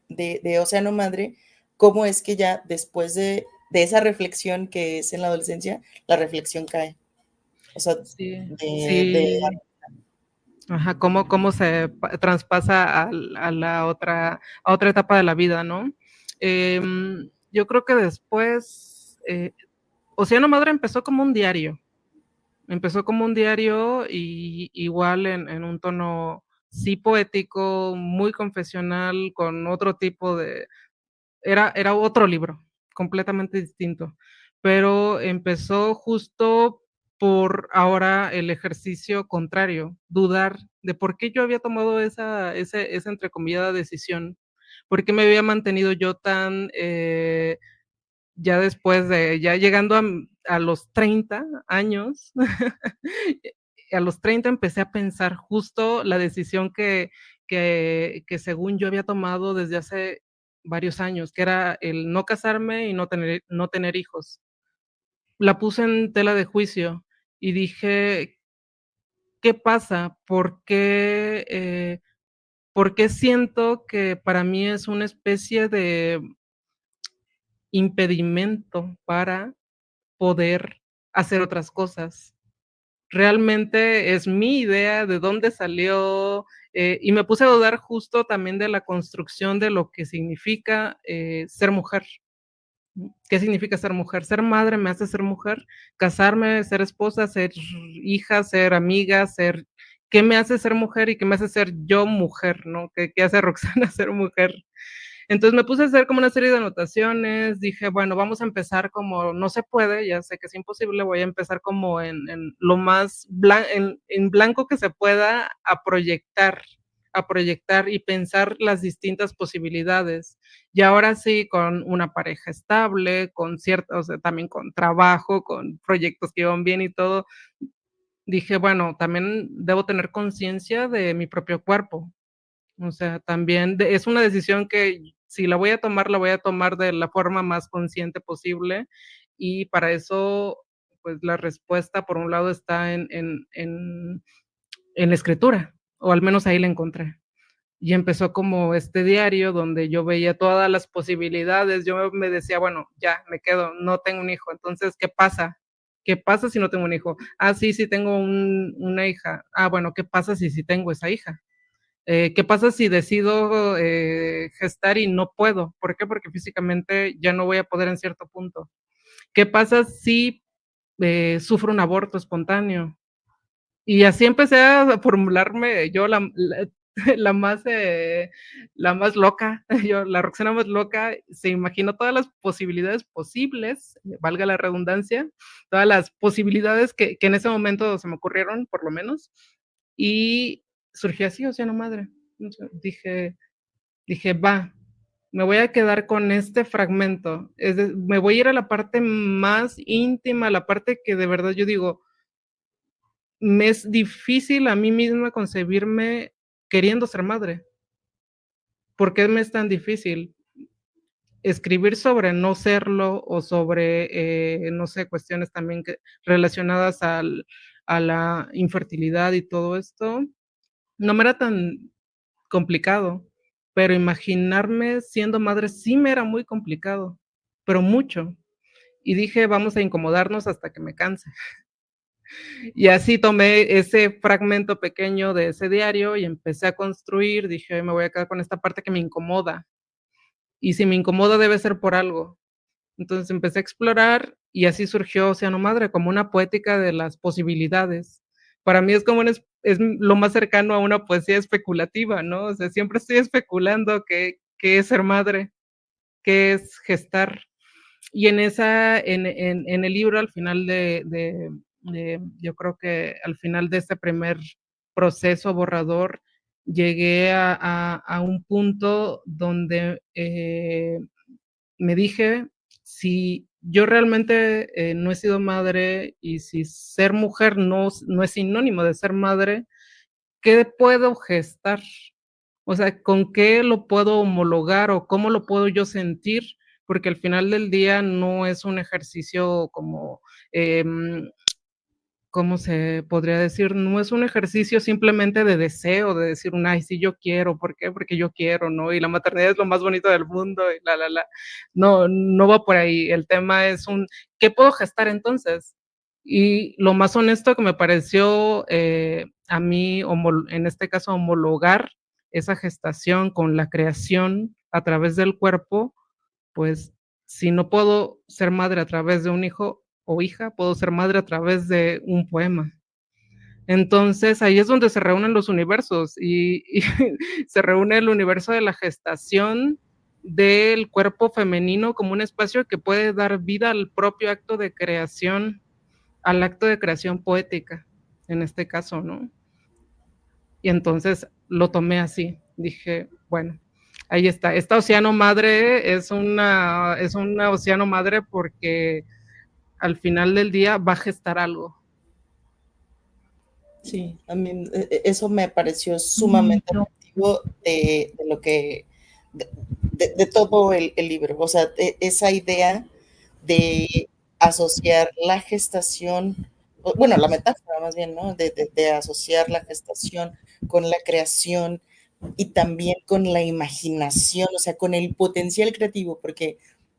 Speaker 1: de Océano Madre, ¿cómo es que ya después de esa reflexión que es en la adolescencia, la reflexión cae? O sea,
Speaker 2: Sí,
Speaker 1: de
Speaker 2: sí. Ajá, cómo se traspasa a otra etapa de la vida, ¿no? Yo creo que después, Océano Madre empezó como un diario. Empezó como un diario y igual en un tono sí poético, muy confesional, con otro tipo de... Era otro libro, completamente distinto, pero empezó justo por ahora el ejercicio contrario, dudar de por qué yo había tomado esa entrecomillada decisión, por qué me había mantenido yo tan, ya después de, ya llegando a los 30 años, a los 30 empecé a pensar justo la decisión que según yo había tomado desde hace varios años, que era el no casarme y no tener hijos. La puse en tela de juicio y dije, ¿qué pasa? ¿Por qué siento que para mí es una especie de impedimento para poder hacer otras cosas? Realmente es mi idea, de dónde salió, y me puse a dudar justo también de la construcción de lo que significa, ser mujer. ¿Qué significa ser mujer? Ser madre me hace ser mujer, casarme, ser esposa, ser hija, ser amiga, ser... ¿Qué me hace ser mujer y qué me hace ser yo mujer, no? ¿Qué hace Roxana ser mujer? Entonces me puse a hacer como una serie de anotaciones, dije, bueno, vamos a empezar como no se puede, ya sé que es imposible, voy a empezar como en lo más en blanco que se pueda a proyectar y pensar las distintas posibilidades. Y ahora sí, con una pareja estable, con cierta, o sea, también con trabajo, con proyectos que van bien y todo, dije, bueno, también debo tener conciencia de mi propio cuerpo. O sea, también es una decisión que si la voy a tomar de la forma más consciente posible y para eso, pues la respuesta por un lado está en la escritura, o al menos ahí la encontré. Y empezó como este diario donde yo veía todas las posibilidades, yo me decía, bueno, ya me quedo, no tengo un hijo, entonces, ¿qué pasa? ¿Qué pasa si no tengo un hijo? Ah, sí, sí tengo una hija. Ah, bueno, ¿qué pasa si sí tengo esa hija? ¿Qué pasa si decido gestar y no puedo? ¿Por qué? Porque físicamente ya no voy a poder en cierto punto. ¿Qué pasa si sufro un aborto espontáneo? Y así empecé a formularme yo la más, la más loca, yo, la Roxana más loca, se imaginó todas las posibilidades posibles, valga la redundancia, todas las posibilidades que en ese momento se me ocurrieron, por lo menos, y surgió así, Océano Madre. Dije, va, me voy a quedar con este fragmento, me voy a ir a la parte más íntima, la parte que de verdad yo digo, me es difícil a mí misma concebirme queriendo ser madre. ¿Por qué me es tan difícil? Escribir sobre no serlo o sobre, no sé, cuestiones también relacionadas a la infertilidad y todo esto, no me era tan complicado, pero imaginarme siendo madre sí me era muy complicado, pero mucho. Y dije, vamos a incomodarnos hasta que me canse. Y así tomé ese fragmento pequeño de ese diario y empecé a construir, dije, me voy a quedar con esta parte que me incomoda. Y si me incomoda debe ser por algo. Entonces empecé a explorar y así surgió Océano Madre, como una poética de las posibilidades. Para mí es como es lo más cercano a una poesía especulativa, ¿no? O sea, siempre estoy especulando qué es ser madre, qué es gestar. Y en el libro, al final yo creo que al final de este primer proceso borrador, llegué a un punto donde me dije, si yo realmente no he sido madre y si ser mujer no es sinónimo de ser madre, ¿qué puedo gestar? O sea, ¿con qué lo puedo homologar o cómo lo puedo yo sentir porque al final del día no es un ejercicio como, ¿cómo se podría decir? No es un ejercicio simplemente de deseo, de decir un: "Ay, sí, yo quiero", ¿por qué? Porque yo quiero, ¿no? Y la maternidad es lo más bonito del mundo y la. No, no va por ahí. El tema es un: ¿qué puedo gestar entonces? Y lo más honesto que me pareció, a mí, en este caso, homologar esa gestación con la creación a través del cuerpo, pues, si no puedo ser madre a través de un hijo o hija, puedo ser madre a través de un poema. Entonces, ahí es donde se reúnen los universos y se reúne el universo de la gestación del cuerpo femenino como un espacio que puede dar vida al propio acto de creación, al acto de creación poética, en este caso, ¿no? Y entonces lo tomé así, dije, bueno, ahí está. Esta océano madre es una océano madre porque al final del día va a gestar algo.
Speaker 1: Sí, a mí eso me pareció sumamente atractivo de lo que, de todo el libro, o sea, esa idea de asociar la gestación, bueno, la metáfora más bien, ¿no? De asociar la gestación con la creación y también con la imaginación, o sea, con el potencial creativo, porque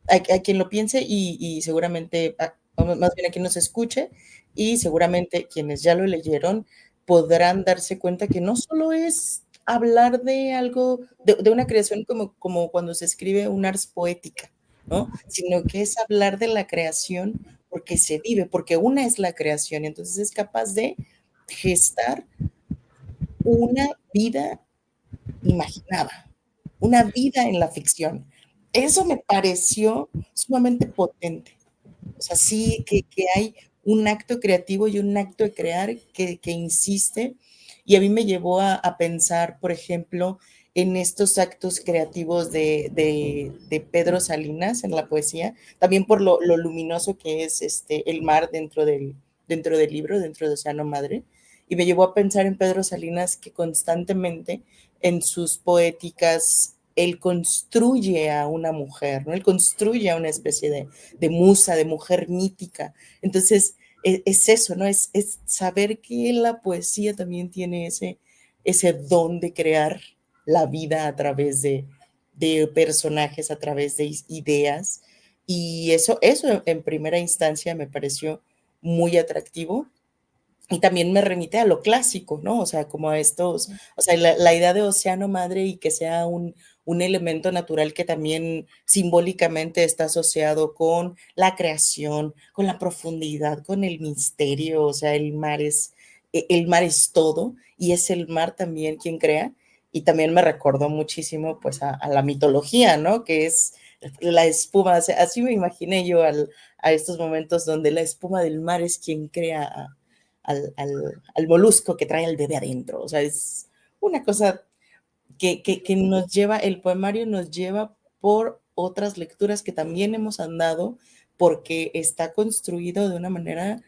Speaker 1: a quien lo piense y seguramente, más bien a quien nos escuche, y seguramente quienes ya lo leyeron podrán darse cuenta que no solo es hablar de algo, de una creación como cuando se escribe un ars poética, ¿no? Sino que es hablar de la creación porque se vive, porque una es la creación, entonces es capaz de gestar una vida imaginada, una vida en la ficción. Eso me pareció sumamente potente. O sea, sí que hay un acto creativo y un acto de crear que insiste, y a mí me llevó a pensar, por ejemplo, en estos actos creativos de Pedro Salinas en la poesía, también por lo luminoso que es el mar dentro del libro, dentro de Océano Madre, y me llevó a pensar en Pedro Salinas que constantemente en sus poéticas él construye a una mujer, ¿no? Él construye a una especie de musa, de mujer mítica. Entonces, es eso, ¿no? Es saber que la poesía también tiene ese don de crear la vida a través de personajes, a través de ideas. Y eso en primera instancia me pareció muy atractivo. Y también me remite a lo clásico, ¿no? O sea, como a estos, o sea, la idea de océano madre y que sea un elemento natural que también simbólicamente está asociado con la creación, con la profundidad, con el misterio, o sea, el mar es todo y es el mar también quien crea. Y también me recordó muchísimo pues a la mitología, ¿no? Que es la espuma, o sea, así me imaginé yo a estos momentos donde la espuma del mar es quien crea al molusco que trae al bebé adentro. O sea, es una cosa que nos lleva, el poemario nos lleva por otras lecturas que también hemos andado, porque está construido de una manera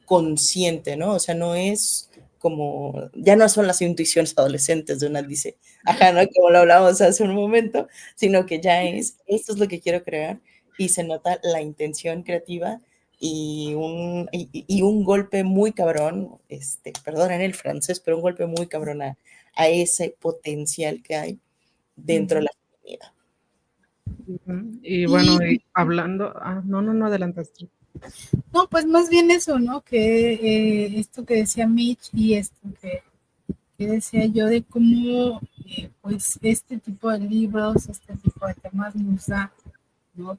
Speaker 1: consciente, ¿no? O sea, no es como, ya no son las intuiciones adolescentes de una dice, ajá, ¿no? Como lo hablábamos hace un momento, sino que ya esto es lo que quiero crear y se nota la intención creativa y un golpe muy cabrón, perdonen el francés, pero un golpe muy cabrón a ese potencial que hay dentro de la comunidad.
Speaker 2: Y bueno,
Speaker 3: Y
Speaker 2: hablando, no, adelantaste.
Speaker 3: no, pues más bien eso, ¿no? Que esto que decía Mitch y esto que decía yo de cómo pues este tipo de libros, este tipo de temas nos da, ¿no?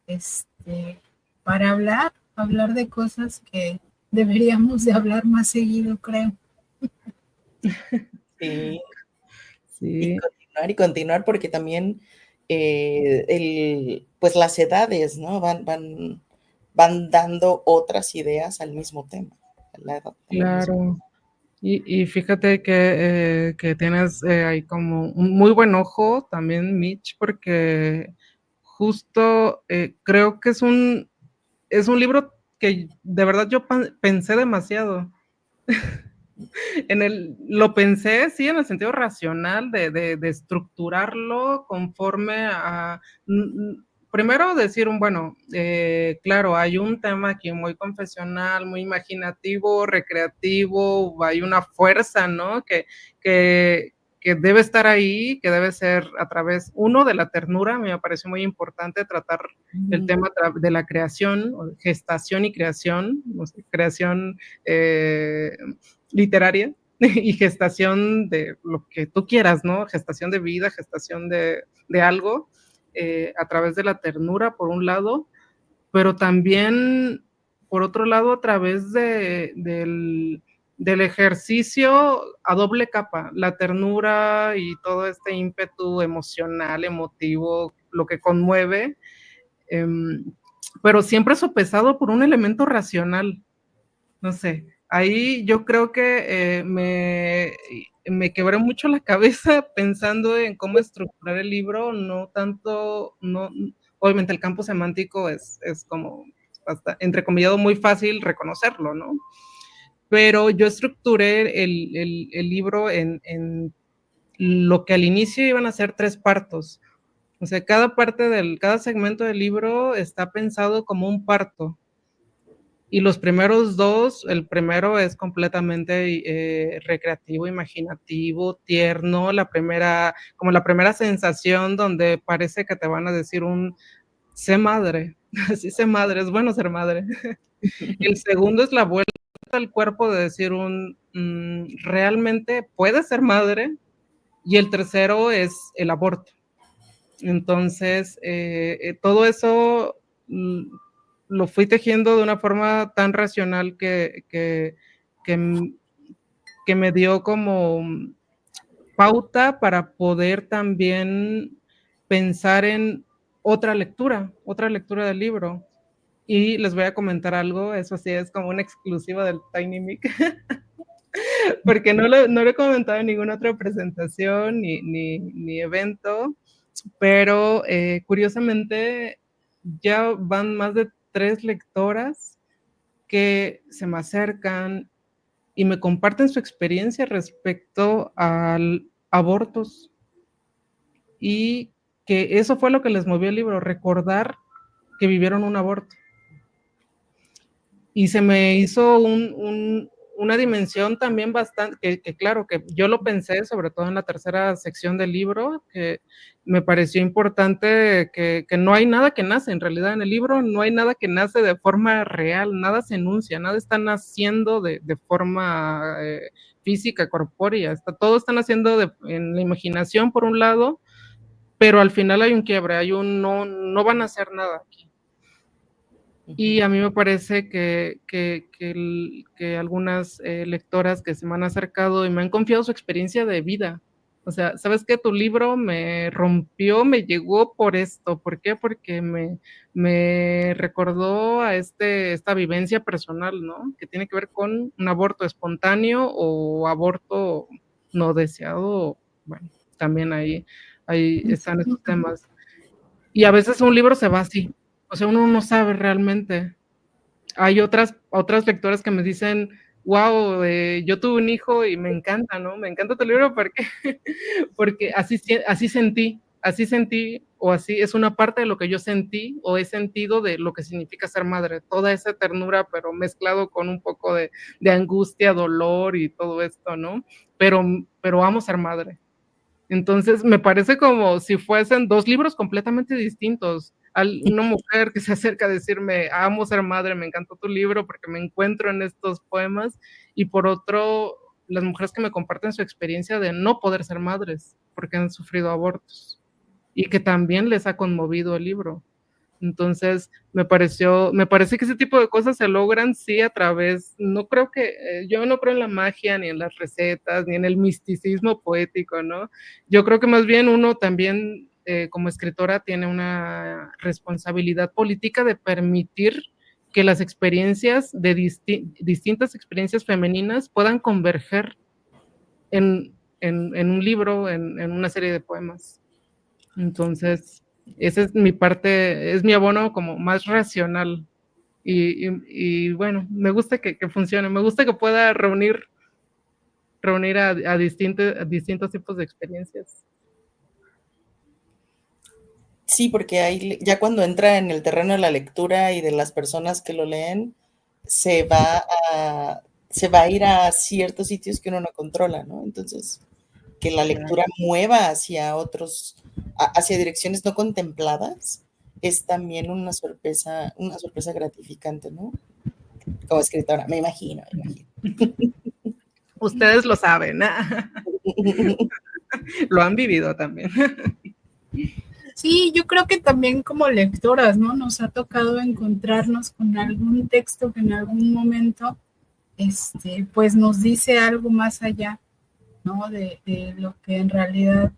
Speaker 3: Este, para hablar de cosas que deberíamos de hablar más seguido, creo.
Speaker 1: Sí,
Speaker 2: Sí,
Speaker 1: y continuar porque también pues las edades, ¿no? Van dando otras ideas al mismo tema. La edad también
Speaker 2: claro. Y fíjate que tienes ahí como un muy buen ojo también, Mitch, porque justo creo que es un libro que de verdad yo pensé demasiado. Lo pensé, sí, en el sentido racional de estructurarlo conforme a, primero decir, bueno, claro, hay un tema aquí muy confesional, muy imaginativo, recreativo, hay una fuerza, ¿no? Que debe estar ahí, que debe ser a través, uno, de la ternura. Me pareció muy importante tratar el tema de la creación, gestación y creación, no sé, creación literaria y gestación de lo que tú quieras, ¿no? Gestación de vida, gestación de algo, a través de la ternura, por un lado, pero también, por otro lado, a través del ejercicio a doble capa, la ternura y todo este ímpetu emocional, emotivo, lo que conmueve, pero siempre sopesado por un elemento racional. No sé, ahí yo creo que me quebré mucho la cabeza pensando en cómo estructurar el libro, no tanto, no, obviamente el campo semántico es como, hasta, entrecomillado, muy fácil reconocerlo, ¿no? Pero yo estructuré el libro en lo que al inicio iban a ser 3 partos. O sea, cada segmento del libro está pensado como un parto. Y los primeros 2, el primero es completamente recreativo, imaginativo, tierno, como la primera sensación donde parece que te van a decir sé madre, sí sé madre, es bueno ser madre. El segundo es la vuelta al cuerpo de decir realmente puedes ser madre. Y el tercero es el aborto. Entonces, todo eso lo fui tejiendo de una forma tan racional que me dio como pauta para poder también pensar en otra lectura del libro. Y les voy a comentar algo, eso sí es como una exclusiva del Tiny Mic, porque no lo he comentado en ninguna otra presentación ni evento, pero curiosamente ya van más de 3 lectoras que se me acercan y me comparten su experiencia respecto al abortos, y que eso fue lo que les movió el libro, recordar que vivieron un aborto. Y se me hizo una dimensión también bastante, que claro, que yo lo pensé, sobre todo en la tercera sección del libro, que me pareció importante que no hay nada que nace, en realidad en el libro no hay nada que nace de forma real, nada se enuncia, nada está naciendo de forma física, corpórea, todo está naciendo en la imaginación por un lado, pero al final hay un quiebre, no van a hacer nada aquí. Y a mí me parece que algunas lectoras que se me han acercado y me han confiado su experiencia de vida. O sea, ¿sabes qué? Tu libro me rompió, me llegó por esto. ¿Por qué? Porque me recordó a esta vivencia personal, ¿no? Que tiene que ver con un aborto espontáneo o aborto no deseado. Bueno, también ahí están esos temas. Y a veces un libro se va así. O sea, uno no sabe realmente. Hay otras lectoras que me dicen, wow, yo tuve un hijo y me encanta, ¿no? Me encanta tu libro porque así sentí, o así es una parte de lo que yo sentí o he sentido de lo que significa ser madre. Toda esa ternura, pero mezclado con un poco de angustia, dolor y todo esto, ¿no? Pero amo ser madre. Entonces, me parece como si fuesen 2 libros completamente distintos. Una mujer que se acerca a decirme, amo ser madre, me encantó tu libro porque me encuentro en estos poemas, y por otro, las mujeres que me comparten su experiencia de no poder ser madres porque han sufrido abortos y que también les ha conmovido el libro. Entonces, me parece que ese tipo de cosas se logran, sí, a través, yo no creo en la magia, ni en las recetas, ni en el misticismo poético, ¿no? Yo creo que más bien uno también, como escritora, tiene una responsabilidad política de permitir que las experiencias distintas experiencias femeninas puedan converger en un libro, en una serie de poemas. Entonces, esa es mi parte, es mi abono como más racional. Y bueno, me gusta que funcione, me gusta que pueda reunir reunir a distintos tipos de experiencias.
Speaker 1: Sí, porque ya cuando entra en el terreno de la lectura y de las personas que lo leen, se va a ir a ciertos sitios que uno no controla, ¿no? Entonces, que la lectura mueva hacia hacia direcciones no contempladas, es también una sorpresa gratificante, ¿no? Como escritora, me imagino.
Speaker 2: Ustedes lo saben, lo han vivido también.
Speaker 3: Sí, yo creo que también como lectoras, ¿no? Nos ha tocado encontrarnos con algún texto que en algún momento, pues nos dice algo más allá, ¿no? De lo que en realidad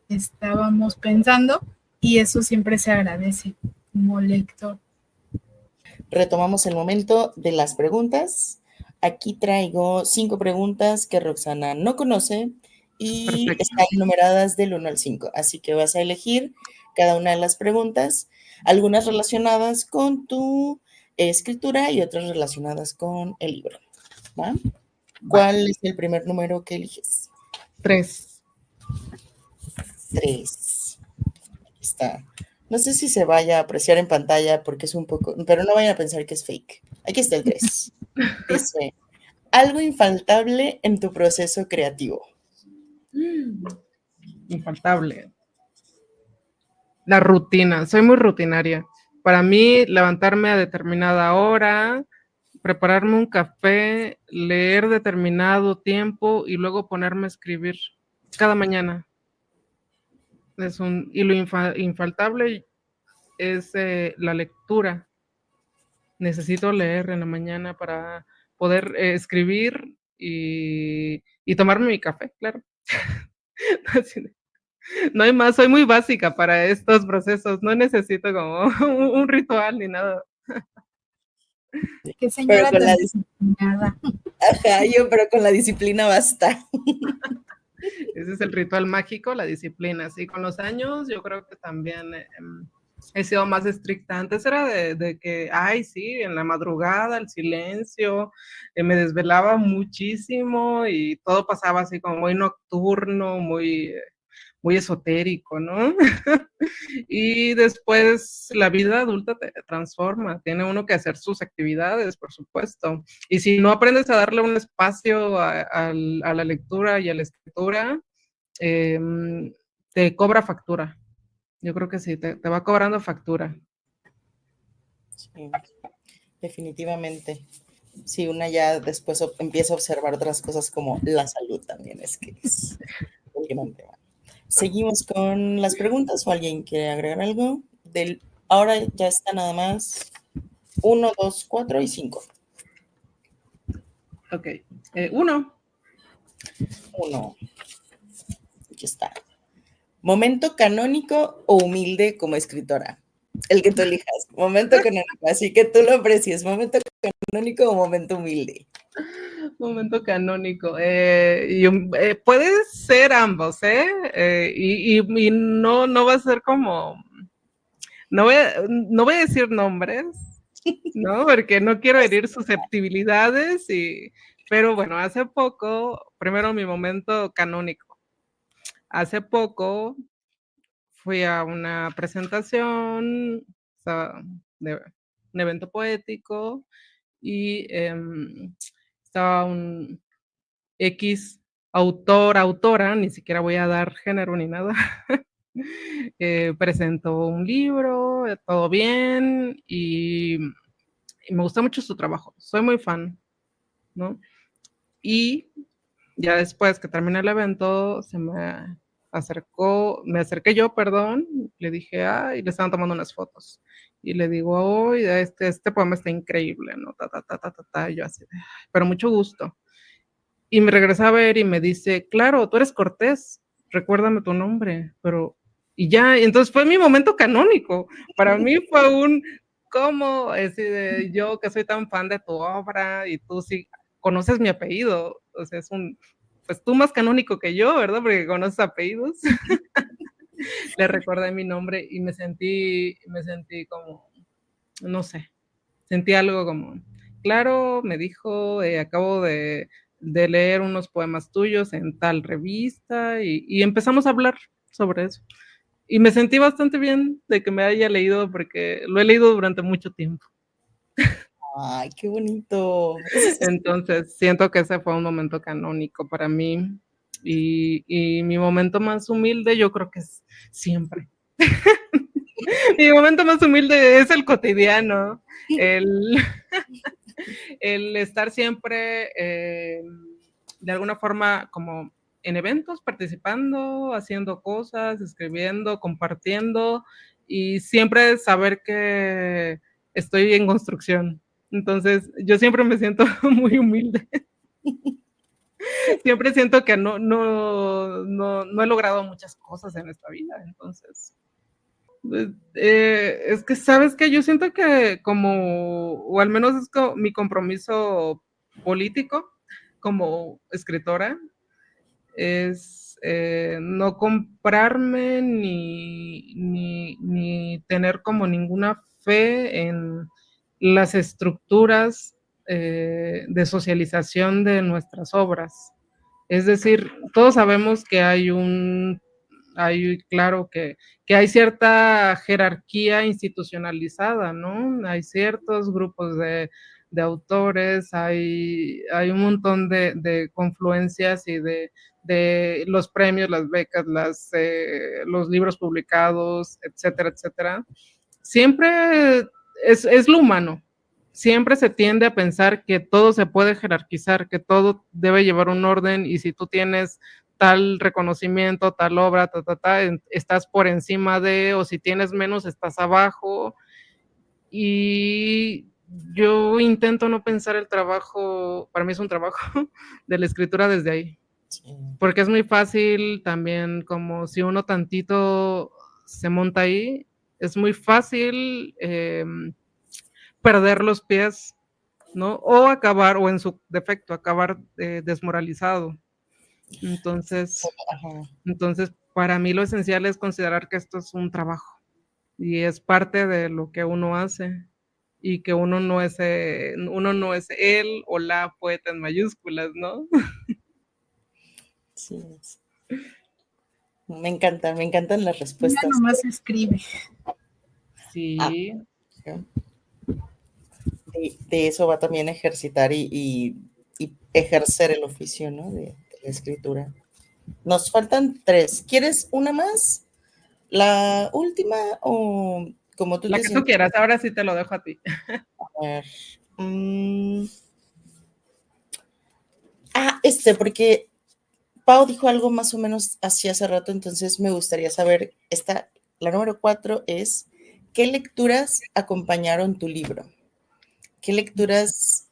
Speaker 3: estábamos pensando, y eso siempre se agradece como lector.
Speaker 1: Retomamos el momento de las preguntas. Aquí traigo 5 preguntas que Roxana no conoce y
Speaker 2: Perfecto.
Speaker 1: están numeradas del 1 al 5. Así que vas a elegir cada una de las preguntas, algunas relacionadas con tu escritura y otras relacionadas con el libro. ¿Va? ¿Cuál es el primer número que eliges?
Speaker 2: 3.
Speaker 1: 3. Aquí está. No sé si se vaya a apreciar en pantalla porque es un poco, pero no vayan a pensar que es fake. Aquí está el 3. Dice, algo infaltable en tu proceso creativo.
Speaker 2: Infaltable. La rutina, soy muy rutinaria. Para mí, levantarme a determinada hora, prepararme un café, leer determinado tiempo y luego ponerme a escribir cada mañana. Y lo infaltable es la lectura. Necesito leer en la mañana para poder escribir y tomarme mi café, claro. No hay más, soy muy básica para estos procesos, no necesito como un ritual ni nada.
Speaker 3: Qué señora tan disciplinada.
Speaker 1: Ajá, pero con la disciplina basta.
Speaker 2: Ese es el ritual mágico, la disciplina. Sí, con los años yo creo que también he sido más estricta. Antes era de que, ay, sí, en la madrugada, el silencio, me desvelaba muchísimo y todo pasaba así como muy nocturno, muy esotérico, ¿no? Y después la vida adulta te transforma, tiene uno que hacer sus actividades, por supuesto. Y si no aprendes a darle un espacio a la lectura y a la escritura, te cobra factura. Yo creo que sí, te va cobrando factura.
Speaker 1: Sí, definitivamente. Sí, una ya después empieza a observar otras cosas como la salud también, es que es el gran tema. Seguimos con las preguntas o alguien quiere agregar algo. Ahora ya está nada más 1, 2, 4 y 5.
Speaker 2: Ok. 1.
Speaker 1: 1. Aquí está. ¿Momento canónico o humilde como escritora? El que tú elijas. Momento canónico, así que tú lo aprecies. ¿Momento canónico o momento humilde?
Speaker 2: Momento canónico. Puede ser ambos, y no va a ser como... No voy a decir nombres, ¿no? Porque no quiero herir susceptibilidades, pero bueno, hace poco, primero mi momento canónico. Hace poco fui a una presentación de un evento poético y estaba un X autora, ni siquiera voy a dar género ni nada, presentó un libro, todo bien, y me gusta mucho su trabajo, soy muy fan, ¿no? Y ya después que terminé el evento, me acerqué yo, le dije, y le estaban tomando unas fotos. Y le digo, este poema está increíble, ¿no? Y yo así, pero mucho gusto. Y me regresa a ver y me dice, claro, tú eres Cortés, recuérdame tu nombre, y ya, entonces fue mi momento canónico. Para mí fue ¿cómo? Es decir, yo que soy tan fan de tu obra y tú sí conoces mi apellido, o sea, pues tú más canónico que yo, ¿verdad? Porque conoces apellidos. Le recordé mi nombre y me sentí como, no sé, sentí algo como, claro, me dijo, acabo de de leer unos poemas tuyos en tal revista y empezamos a hablar sobre eso. Y me sentí bastante bien de que me haya leído porque lo he leído durante mucho tiempo.
Speaker 1: Ay, qué bonito.
Speaker 2: Entonces, siento que ese fue un momento canónico para mí y mi momento más humilde yo creo que es siempre. Mi momento más humilde es el cotidiano, el, el estar siempre de alguna forma como en eventos, participando, haciendo cosas, escribiendo, compartiendo y siempre saber que estoy en construcción. Entonces, yo siempre me siento muy humilde. Siempre siento que no he logrado muchas cosas en esta vida. Entonces, es que, ¿sabes qué? Yo siento que como, o al menos es como mi compromiso político como escritora, es no comprarme ni tener como ninguna fe en las estructuras de socialización de nuestras obras. Es decir, todos sabemos que claro que hay cierta jerarquía institucionalizada, ¿no? Hay ciertos grupos de autores, hay un montón de confluencias y de los premios, las becas, los libros publicados, etcétera, etcétera. Siempre es lo humano. Siempre se tiende a pensar que todo se puede jerarquizar, que todo debe llevar un orden y si tú tienes tal reconocimiento, tal obra, estás por encima de, o si tienes menos, estás abajo. Y yo intento no pensar el trabajo, para mí es un trabajo, de la escritura desde ahí. Sí. Porque es muy fácil también, como si uno tantito se monta ahí, es muy fácil perder los pies, ¿no? O acabar, o en su defecto, acabar desmoralizado. Entonces, para mí lo esencial es considerar que esto es un trabajo y es parte de lo que uno hace y que uno no es él o la poeta en mayúsculas, ¿no?
Speaker 1: Sí. Me encantan las respuestas.
Speaker 3: Ya nomás escribe.
Speaker 2: Sí.
Speaker 1: De eso va también a ejercitar y ejercer el oficio, ¿no? De la escritura. Nos faltan 3. ¿Quieres una más? ¿La última o como tú
Speaker 2: la
Speaker 1: te
Speaker 2: que
Speaker 1: sientas?
Speaker 2: Tú quieras, ahora sí te lo dejo a ti.
Speaker 1: A ver. Porque Pau dijo algo más o menos así hace rato, entonces me gustaría saber, la número 4 es, ¿qué lecturas acompañaron tu libro? ¿Qué lecturas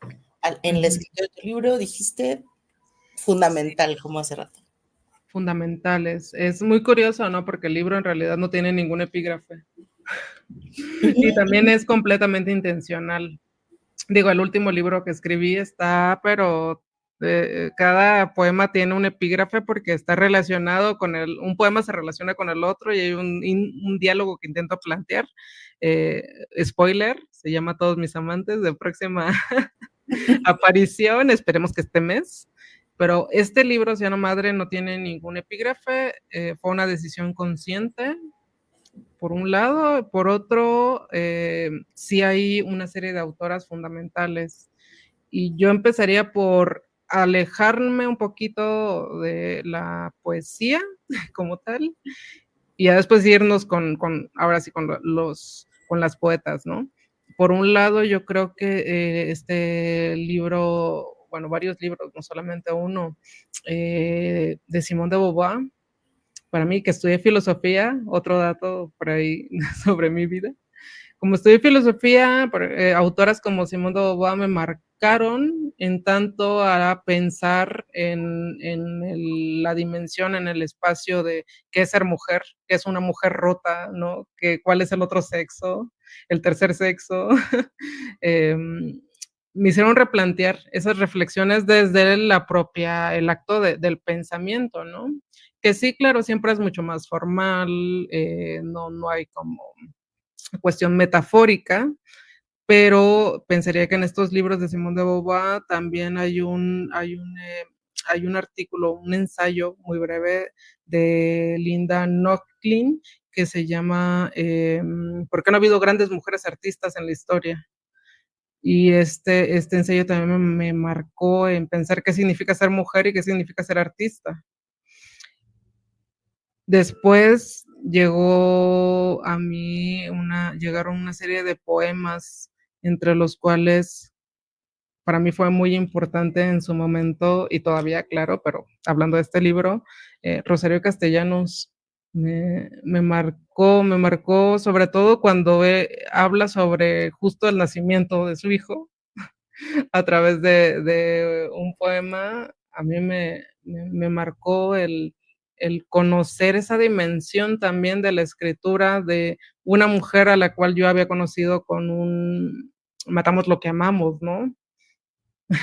Speaker 1: en la escritura de tu libro dijiste fundamental, como hace rato?
Speaker 2: Fundamentales. Es muy curioso, ¿no? Porque el libro en realidad no tiene ningún epígrafe. Y también es completamente intencional. Digo, el último libro que escribí está, pero cada poema tiene un epígrafe porque está relacionado con un poema se relaciona con el otro y hay un diálogo que intento plantear. Spoiler, se llama Todos mis amantes, de próxima aparición, esperemos que este mes. Pero este libro, Ciano Madre, no tiene ningún epígrafe, fue una decisión consciente, por un lado. Por otro, sí hay una serie de autoras fundamentales. Y yo empezaría por alejarme un poquito de la poesía como tal, y ya después irnos ahora sí, con las poetas, ¿no? Por un lado, yo creo que este libro, bueno, varios libros, no solamente uno, de Simone de Beauvoir, para mí que estudié filosofía, otro dato por ahí sobre mi vida. Como estudié filosofía, autoras como Simone de Beauvoir me marcaron en tanto a pensar en la dimensión, en el espacio de qué es ser mujer, qué es una mujer rota, ¿no? ¿Cuál es el otro sexo, el tercer sexo? Me hicieron replantear esas reflexiones desde el acto del pensamiento, ¿no? Que sí, claro, siempre es mucho más formal, no hay como cuestión metafórica, pero pensaría que en estos libros de Simone de Beauvoir también hay un artículo, un ensayo muy breve de Linda Nochlin que se llama ¿Por qué no ha habido grandes mujeres artistas en la historia? Y este ensayo también me marcó en pensar qué significa ser mujer y qué significa ser artista. Después llegaron una serie de poemas, entre los cuales para mí fue muy importante en su momento y todavía, claro, pero hablando de este libro, Rosario Castellanos me marcó sobre todo cuando habla sobre justo el nacimiento de su hijo a través de un poema. A mí me marcó el conocer esa dimensión también de la escritura de una mujer a la cual yo había conocido con un matamos lo que amamos, ¿no?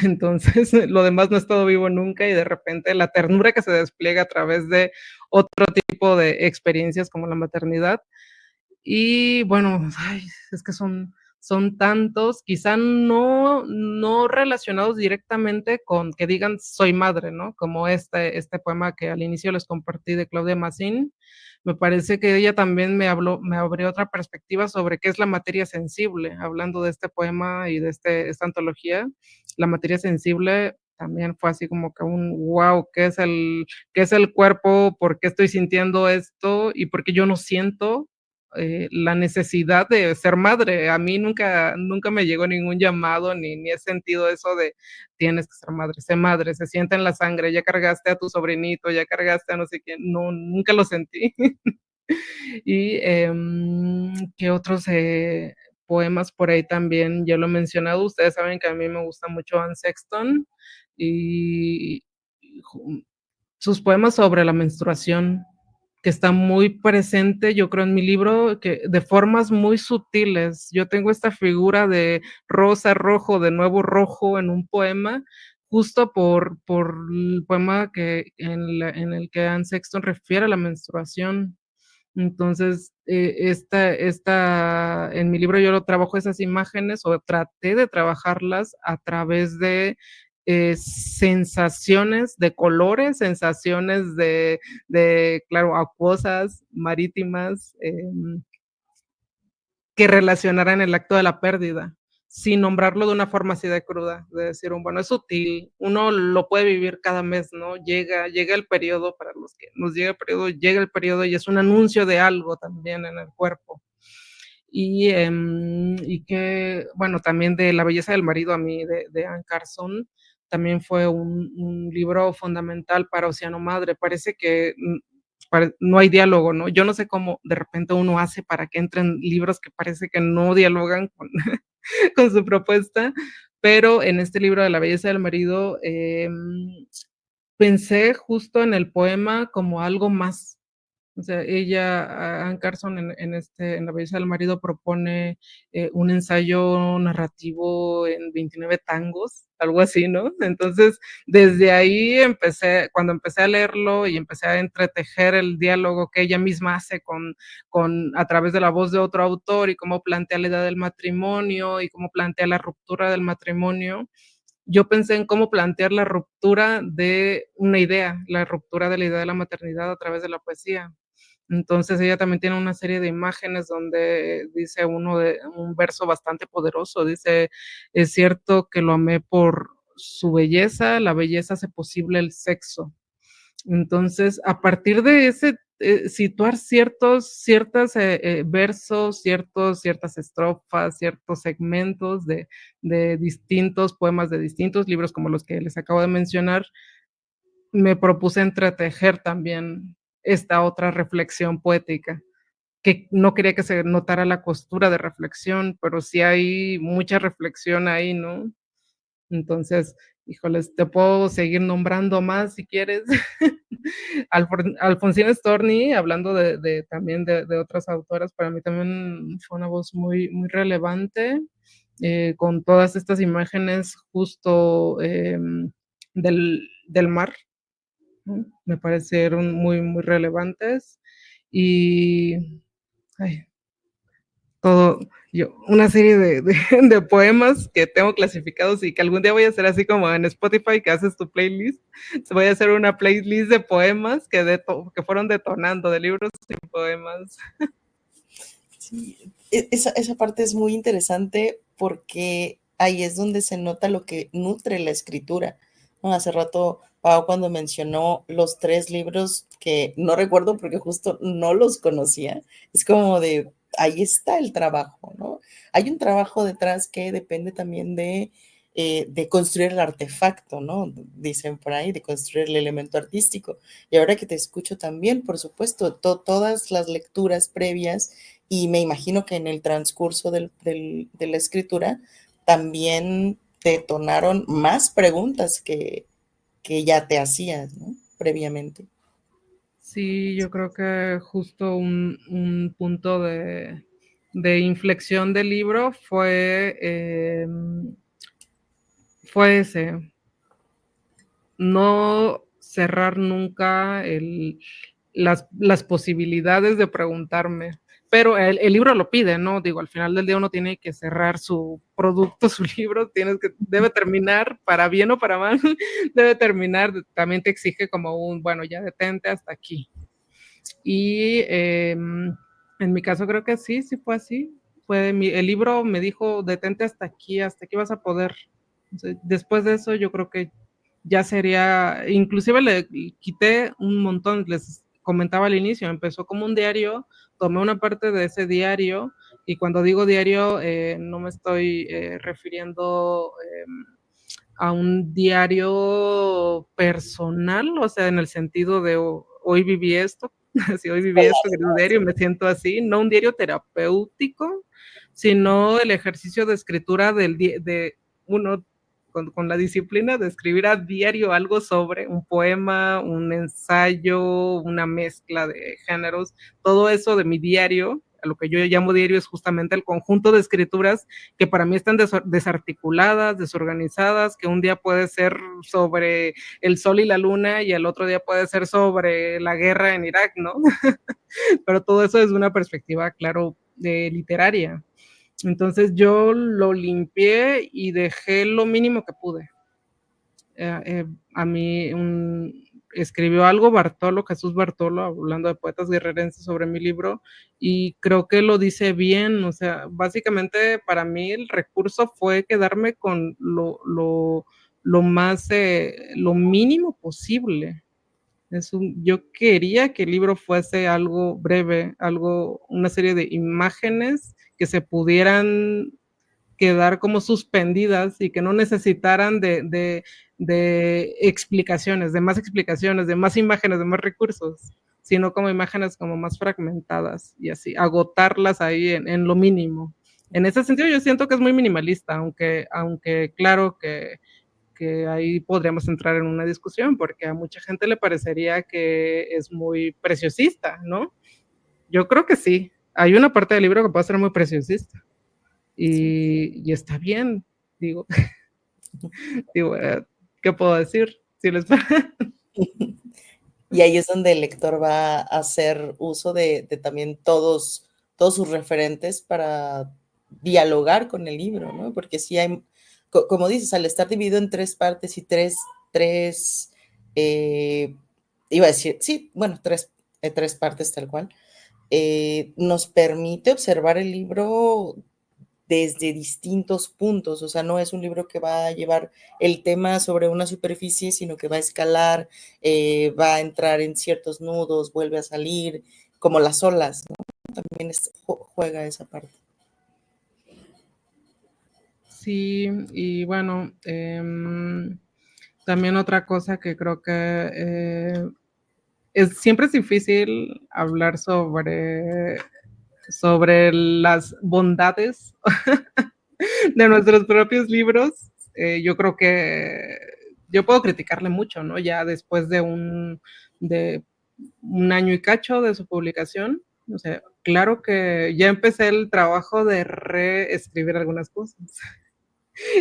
Speaker 2: Entonces, lo demás no ha estado vivo nunca y de repente la ternura que se despliega a través de otro tipo de experiencias como la maternidad. Y bueno, ay, es que son tantos, quizá no relacionados directamente con que digan soy madre, ¿no? Como este poema que al inicio les compartí de Claudia Massín. Me parece que ella también me abrió otra perspectiva sobre qué es la materia sensible, hablando de este poema y de esta antología. La materia sensible también fue así como que un wow, qué es el cuerpo? ¿Por qué estoy sintiendo esto? ¿Y por qué yo no siento la necesidad de ser madre? A mí nunca me llegó ningún llamado, ni he sentido eso de tienes que ser madre, se siente en la sangre, ya cargaste a tu sobrinito, ya cargaste a no sé quién, no, nunca lo sentí. Y qué otros poemas por ahí también, ya lo he mencionado, ustedes saben que a mí me gusta mucho Anne Sexton y sus poemas sobre la menstruación, que está muy presente, yo creo, en mi libro, que de formas muy sutiles. Yo tengo esta figura de rosa, rojo, de nuevo rojo en un poema, justo por el poema en el que Anne Sexton refiere a la menstruación. Entonces, en mi libro yo lo trabajo esas imágenes o traté de trabajarlas a través de sensaciones de colores, sensaciones claro, acuosas, marítimas, que relacionaran el acto de la pérdida, sin nombrarlo de una forma así de cruda, de decir, bueno, es sutil, uno lo puede vivir cada mes, ¿no? Llega el periodo, para los que nos llega el periodo y es un anuncio de algo también en el cuerpo. Y que, bueno, también de La belleza del marido, a mí, de Anne Carson, también fue un libro fundamental para Océano Madre. Parece que no hay diálogo, ¿no? Yo no sé cómo de repente uno hace para que entren libros que parece que no dialogan con, con su propuesta, pero en este libro de La belleza del marido pensé justo en el poema como algo más. O sea, Anne Carson, en La belleza del marido, propone un ensayo narrativo en 29 tangos, algo así, ¿no? Entonces, desde ahí cuando empecé a leerlo y empecé a entretejer el diálogo que ella misma hace a través de la voz de otro autor y cómo plantea la idea del matrimonio y cómo plantea la ruptura del matrimonio, yo pensé en cómo plantear la ruptura de una idea, la ruptura de la idea de la maternidad a través de la poesía. Entonces ella también tiene una serie de imágenes donde dice un verso bastante poderoso, dice, es cierto que lo amé por su belleza, la belleza hace posible el sexo. Entonces, a partir de situar ciertos versos, ciertas estrofas, ciertos segmentos de distintos poemas de distintos libros como los que les acabo de mencionar, me propuse entretejer también esta otra reflexión poética, que no quería que se notara la costura de reflexión, pero sí hay mucha reflexión ahí, ¿no? Entonces, híjoles, te puedo seguir nombrando más si quieres. Alfonsina Storni, hablando también de otras autoras, para mí también fue una voz muy relevante, con todas estas imágenes justo del mar, ¿no? Me parecieron muy relevantes y ay, una serie de poemas que tengo clasificados y que algún día voy a hacer así como en Spotify, que haces tu playlist. Voy a hacer una playlist de poemas que fueron detonando, de libros y poemas.
Speaker 1: Sí, esa parte es muy interesante porque ahí es donde se nota lo que nutre la escritura, ¿no? Hace rato, Pau, cuando mencionó los 3 libros que no recuerdo porque justo no los conocía, es como de, ahí está el trabajo, ¿no? Hay un trabajo detrás que depende también de construir el artefacto, ¿no? Dicen por ahí, de construir el elemento artístico. Y ahora que te escucho también, por supuesto, todas las lecturas previas y me imagino que en el transcurso de la escritura también te detonaron más preguntas que ya te hacías, ¿no? Previamente.
Speaker 2: Sí, yo creo que justo un punto de inflexión del libro fue ese, no cerrar nunca las posibilidades de preguntarme. Pero el libro lo pide, ¿no? Digo, al final del día uno tiene que cerrar su producto, su libro, debe terminar, para bien o para mal, debe terminar, también te exige como bueno, ya detente hasta aquí. Y en mi caso creo que sí fue así. El libro me dijo, detente hasta aquí vas a poder. Entonces, después de eso yo creo que ya sería, inclusive le quité un montón, les comentaba al inicio, empezó como un diario, tomé una parte de ese diario, y cuando digo diario, no me estoy refiriendo a un diario personal, o sea, en el sentido de hoy viví esto, si hoy viví esto, que es un diario, me siento así, no un diario terapéutico, sino el ejercicio de escritura de uno con la disciplina de escribir a diario algo sobre un poema, un ensayo, una mezcla de géneros, todo eso de mi diario, a lo que yo llamo diario es justamente el conjunto de escrituras que para mí están desarticuladas, desorganizadas, que un día puede ser sobre el sol y la luna y el otro día puede ser sobre la guerra en Irak, ¿no? Pero todo eso es una perspectiva, claro, literaria. Entonces yo lo limpié y dejé lo mínimo que pude. A mí escribió algo Jesús Bartolo, hablando de poetas guerrerenses sobre mi libro, y creo que lo dice bien. O sea, básicamente para mí el recurso fue quedarme con lo más, lo mínimo posible. Yo quería que el libro fuese algo breve, una serie de imágenes que se pudieran quedar como suspendidas y que no necesitaran de explicaciones, de más imágenes, de más recursos, sino como imágenes como más fragmentadas y así, agotarlas ahí en lo mínimo. En ese sentido yo siento que es muy minimalista, aunque claro que ahí podríamos entrar en una discusión, porque a mucha gente le parecería que es muy preciosista, ¿no? Yo creo que sí. Hay una parte del libro que puede ser muy preciosista. Y está bien, digo, ¿qué puedo decir? Si les...
Speaker 1: Y ahí es donde el lector va a hacer uso de también todos sus referentes para dialogar con el libro, ¿no? Porque sí hay, como dices, al estar dividido en 3 partes y tres iba a decir, sí, bueno, 3 partes tal cual, nos permite observar el libro desde distintos puntos, o sea, no es un libro que va a llevar el tema sobre una superficie, sino que va a escalar, va a entrar en ciertos nudos, vuelve a salir, como las olas, ¿no? También juega esa parte.
Speaker 2: Sí, y bueno, también otra cosa que creo que siempre es difícil hablar sobre las bondades de nuestros propios libros. Yo creo que yo puedo criticarle mucho, ¿no? Ya después de un año y cacho de su publicación, o sea, claro que ya empecé el trabajo de reescribir algunas cosas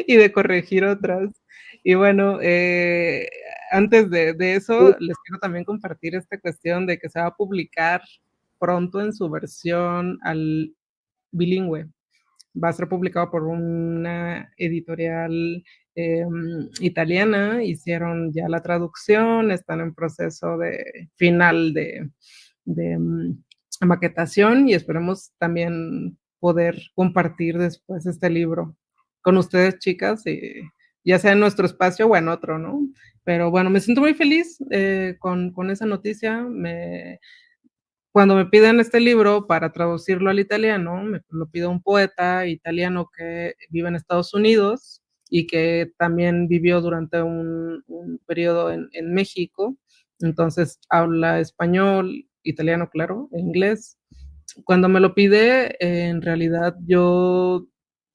Speaker 2: y de corregir otras. Y bueno, antes de eso, les quiero también compartir esta cuestión de que se va a publicar pronto en su versión bilingüe. Va a ser publicado por una editorial italiana, hicieron ya la traducción, están en proceso de final de maquetación y esperemos también poder compartir después este libro con ustedes, chicas, ya sea en nuestro espacio o en otro, ¿no? Pero bueno, me siento muy feliz con esa noticia. Cuando me piden este libro para traducirlo al italiano, me lo pide un poeta italiano que vive en Estados Unidos y que también vivió durante un periodo en México. Entonces habla español, italiano, claro, e inglés. Cuando me lo pide, en realidad yo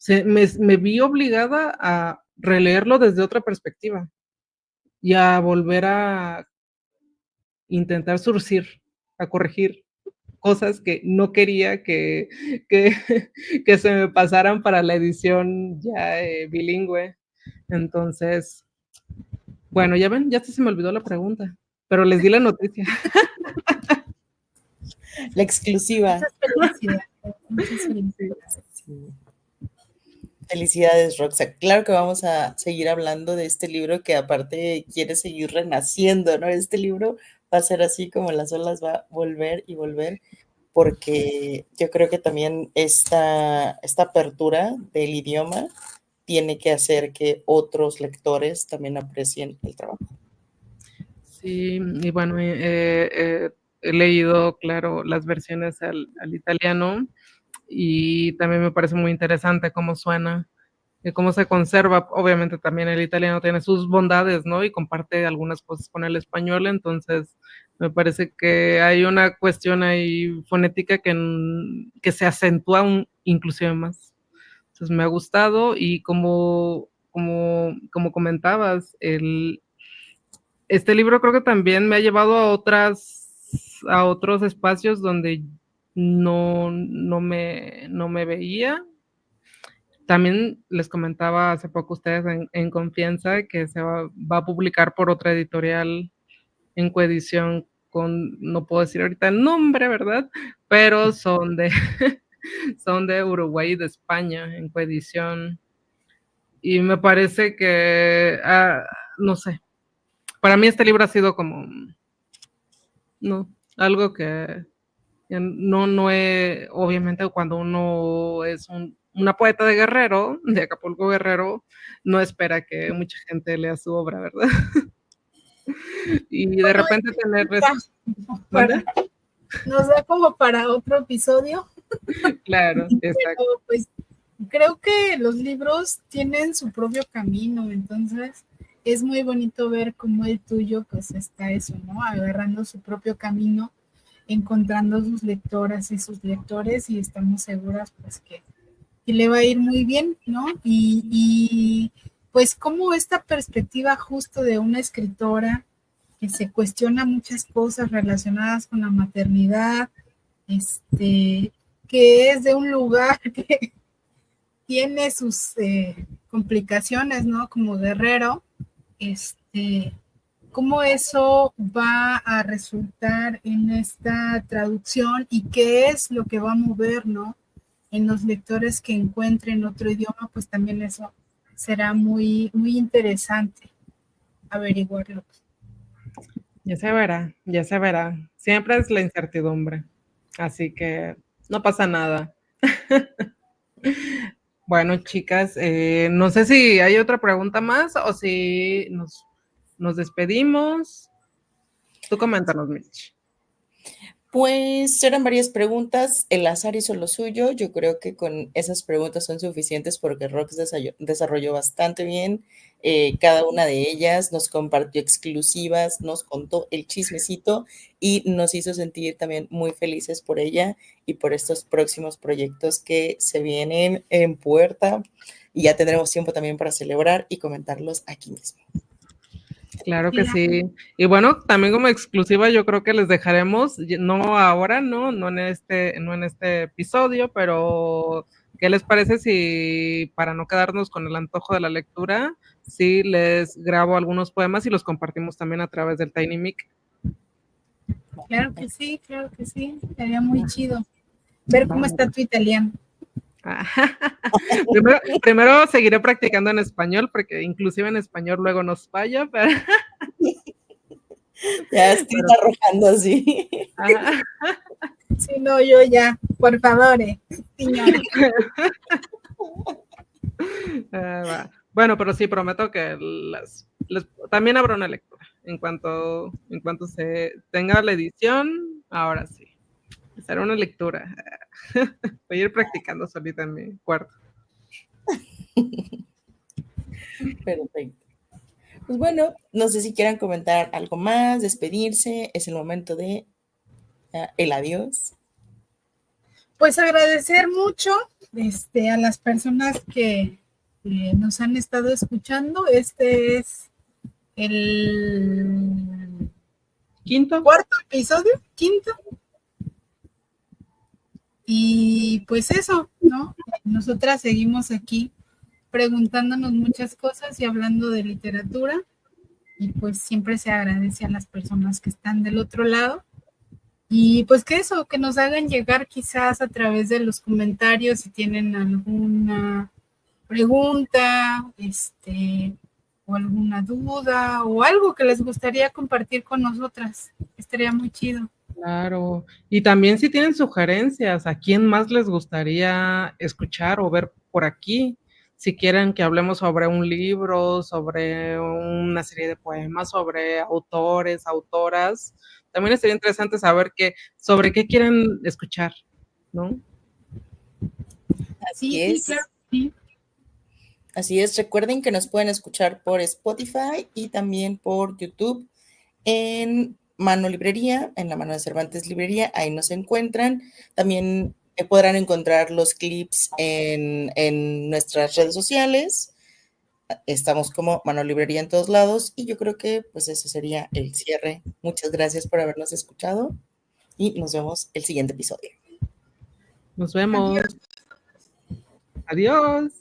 Speaker 2: me vi obligada a releerlo desde otra perspectiva y a volver a intentar surcir, a corregir cosas que no quería que se me pasaran para la edición ya bilingüe. Entonces, bueno, ya ven, ya se me olvidó la pregunta, pero les di la noticia.
Speaker 1: La exclusiva.
Speaker 3: Muchas felicidades.
Speaker 1: Sí. Felicidades, Roxa. Claro que vamos a seguir hablando de este libro que aparte quiere seguir renaciendo, ¿no? Este libro va a ser así como las olas, va a volver y volver, porque yo creo que también esta apertura del idioma tiene que hacer que otros lectores también aprecien el trabajo.
Speaker 2: Sí, y bueno, he leído, claro, las versiones al italiano y también me parece muy interesante cómo suena y cómo se conserva. Obviamente también el italiano tiene sus bondades, ¿no? Y comparte algunas cosas con el español, entonces me parece que hay una cuestión ahí fonética que se acentúa inclusive más. Entonces me ha gustado y como comentabas, este libro creo que también me ha llevado a otros espacios donde no me veía. También les comentaba hace poco a ustedes en confianza que se va a publicar por otra editorial en coedición no puedo decir ahorita el nombre, ¿verdad? Pero son de Uruguay y de España en coedición. Y me parece que, no sé, para mí este libro ha sido como, no, algo que no es, obviamente cuando uno es una poeta de Guerrero, de Acapulco Guerrero, no espera que mucha gente lea su obra, ¿verdad? Y de repente tener...
Speaker 3: Nos da como para otro episodio.
Speaker 2: Claro, exacto.
Speaker 3: Pero pues creo que los libros tienen su propio camino, entonces es muy bonito ver cómo el tuyo pues está eso, ¿no? Agarrando su propio camino, encontrando sus lectoras y sus lectores y estamos seguras pues que le va a ir muy bien, ¿no? Y pues como esta perspectiva justo de una escritora que se cuestiona muchas cosas relacionadas con la maternidad, que es de un lugar que tiene sus complicaciones, ¿no? Como Guerrero, cómo eso va a resultar en esta traducción y qué es lo que va a mover, ¿no? En los lectores que encuentren otro idioma, pues también eso será muy, muy interesante averiguarlo.
Speaker 2: Ya se verá, ya se verá. Siempre es la incertidumbre, así que no pasa nada. Bueno, chicas, no sé si hay otra pregunta más o si nos despedimos. Tú coméntanos, Mitch.
Speaker 1: Pues eran varias preguntas, el azar hizo lo suyo, yo creo que con esas preguntas son suficientes porque Rox desarrolló bastante bien cada una de ellas, nos compartió exclusivas, nos contó el chismecito y nos hizo sentir también muy felices por ella y por estos próximos proyectos que se vienen en puerta y ya tendremos tiempo también para celebrar y comentarlos aquí mismo.
Speaker 2: Claro que sí. Y bueno, también como exclusiva yo creo que les dejaremos, no ahora, no en este episodio, pero ¿qué les parece si para no quedarnos con el antojo de la lectura, si les grabo algunos poemas y los compartimos también a través del Tiny Mic?
Speaker 3: Claro que sí, estaría muy chido ver cómo está tu italiano.
Speaker 2: Primero seguiré practicando en español, porque inclusive en español luego nos falla, pero...
Speaker 1: Ya estoy arrojando así.
Speaker 3: Sí, no, yo ya, por favor, señora.
Speaker 2: Bueno, pero sí, prometo que también habrá una lectura. En cuanto se tenga la edición, ahora sí. Será una lectura. Voy a ir practicando solita en mi cuarto.
Speaker 1: Perfecto. Pues bueno, no sé si quieran comentar algo más, despedirse, es el momento de el adiós.
Speaker 3: Pues agradecer mucho a las personas que nos han estado escuchando. Este es el cuarto episodio. Y pues eso, ¿no? Nosotras seguimos aquí preguntándonos muchas cosas y hablando de literatura, y pues siempre se agradece a las personas que están del otro lado, y pues que nos hagan llegar quizás a través de los comentarios si tienen alguna pregunta, o alguna duda, o algo que les gustaría compartir con nosotras. Estaría muy chido.
Speaker 2: Claro, y también si tienen sugerencias, ¿a quién más les gustaría escuchar o ver por aquí? Si quieren que hablemos sobre un libro, sobre una serie de poemas, sobre autores, autoras, también sería interesante saber sobre qué quieren escuchar, ¿no?
Speaker 1: Así es.
Speaker 3: Sí, claro, sí.
Speaker 1: Así es, recuerden que nos pueden escuchar por Spotify y también por YouTube en Mano Librería, en la Mano de Cervantes Librería, ahí nos encuentran. También podrán encontrar los clips en nuestras redes sociales. Estamos como Mano Librería en todos lados y yo creo que pues ese sería el cierre. Muchas gracias por habernos escuchado y nos vemos el siguiente episodio.
Speaker 2: Nos vemos. Adiós.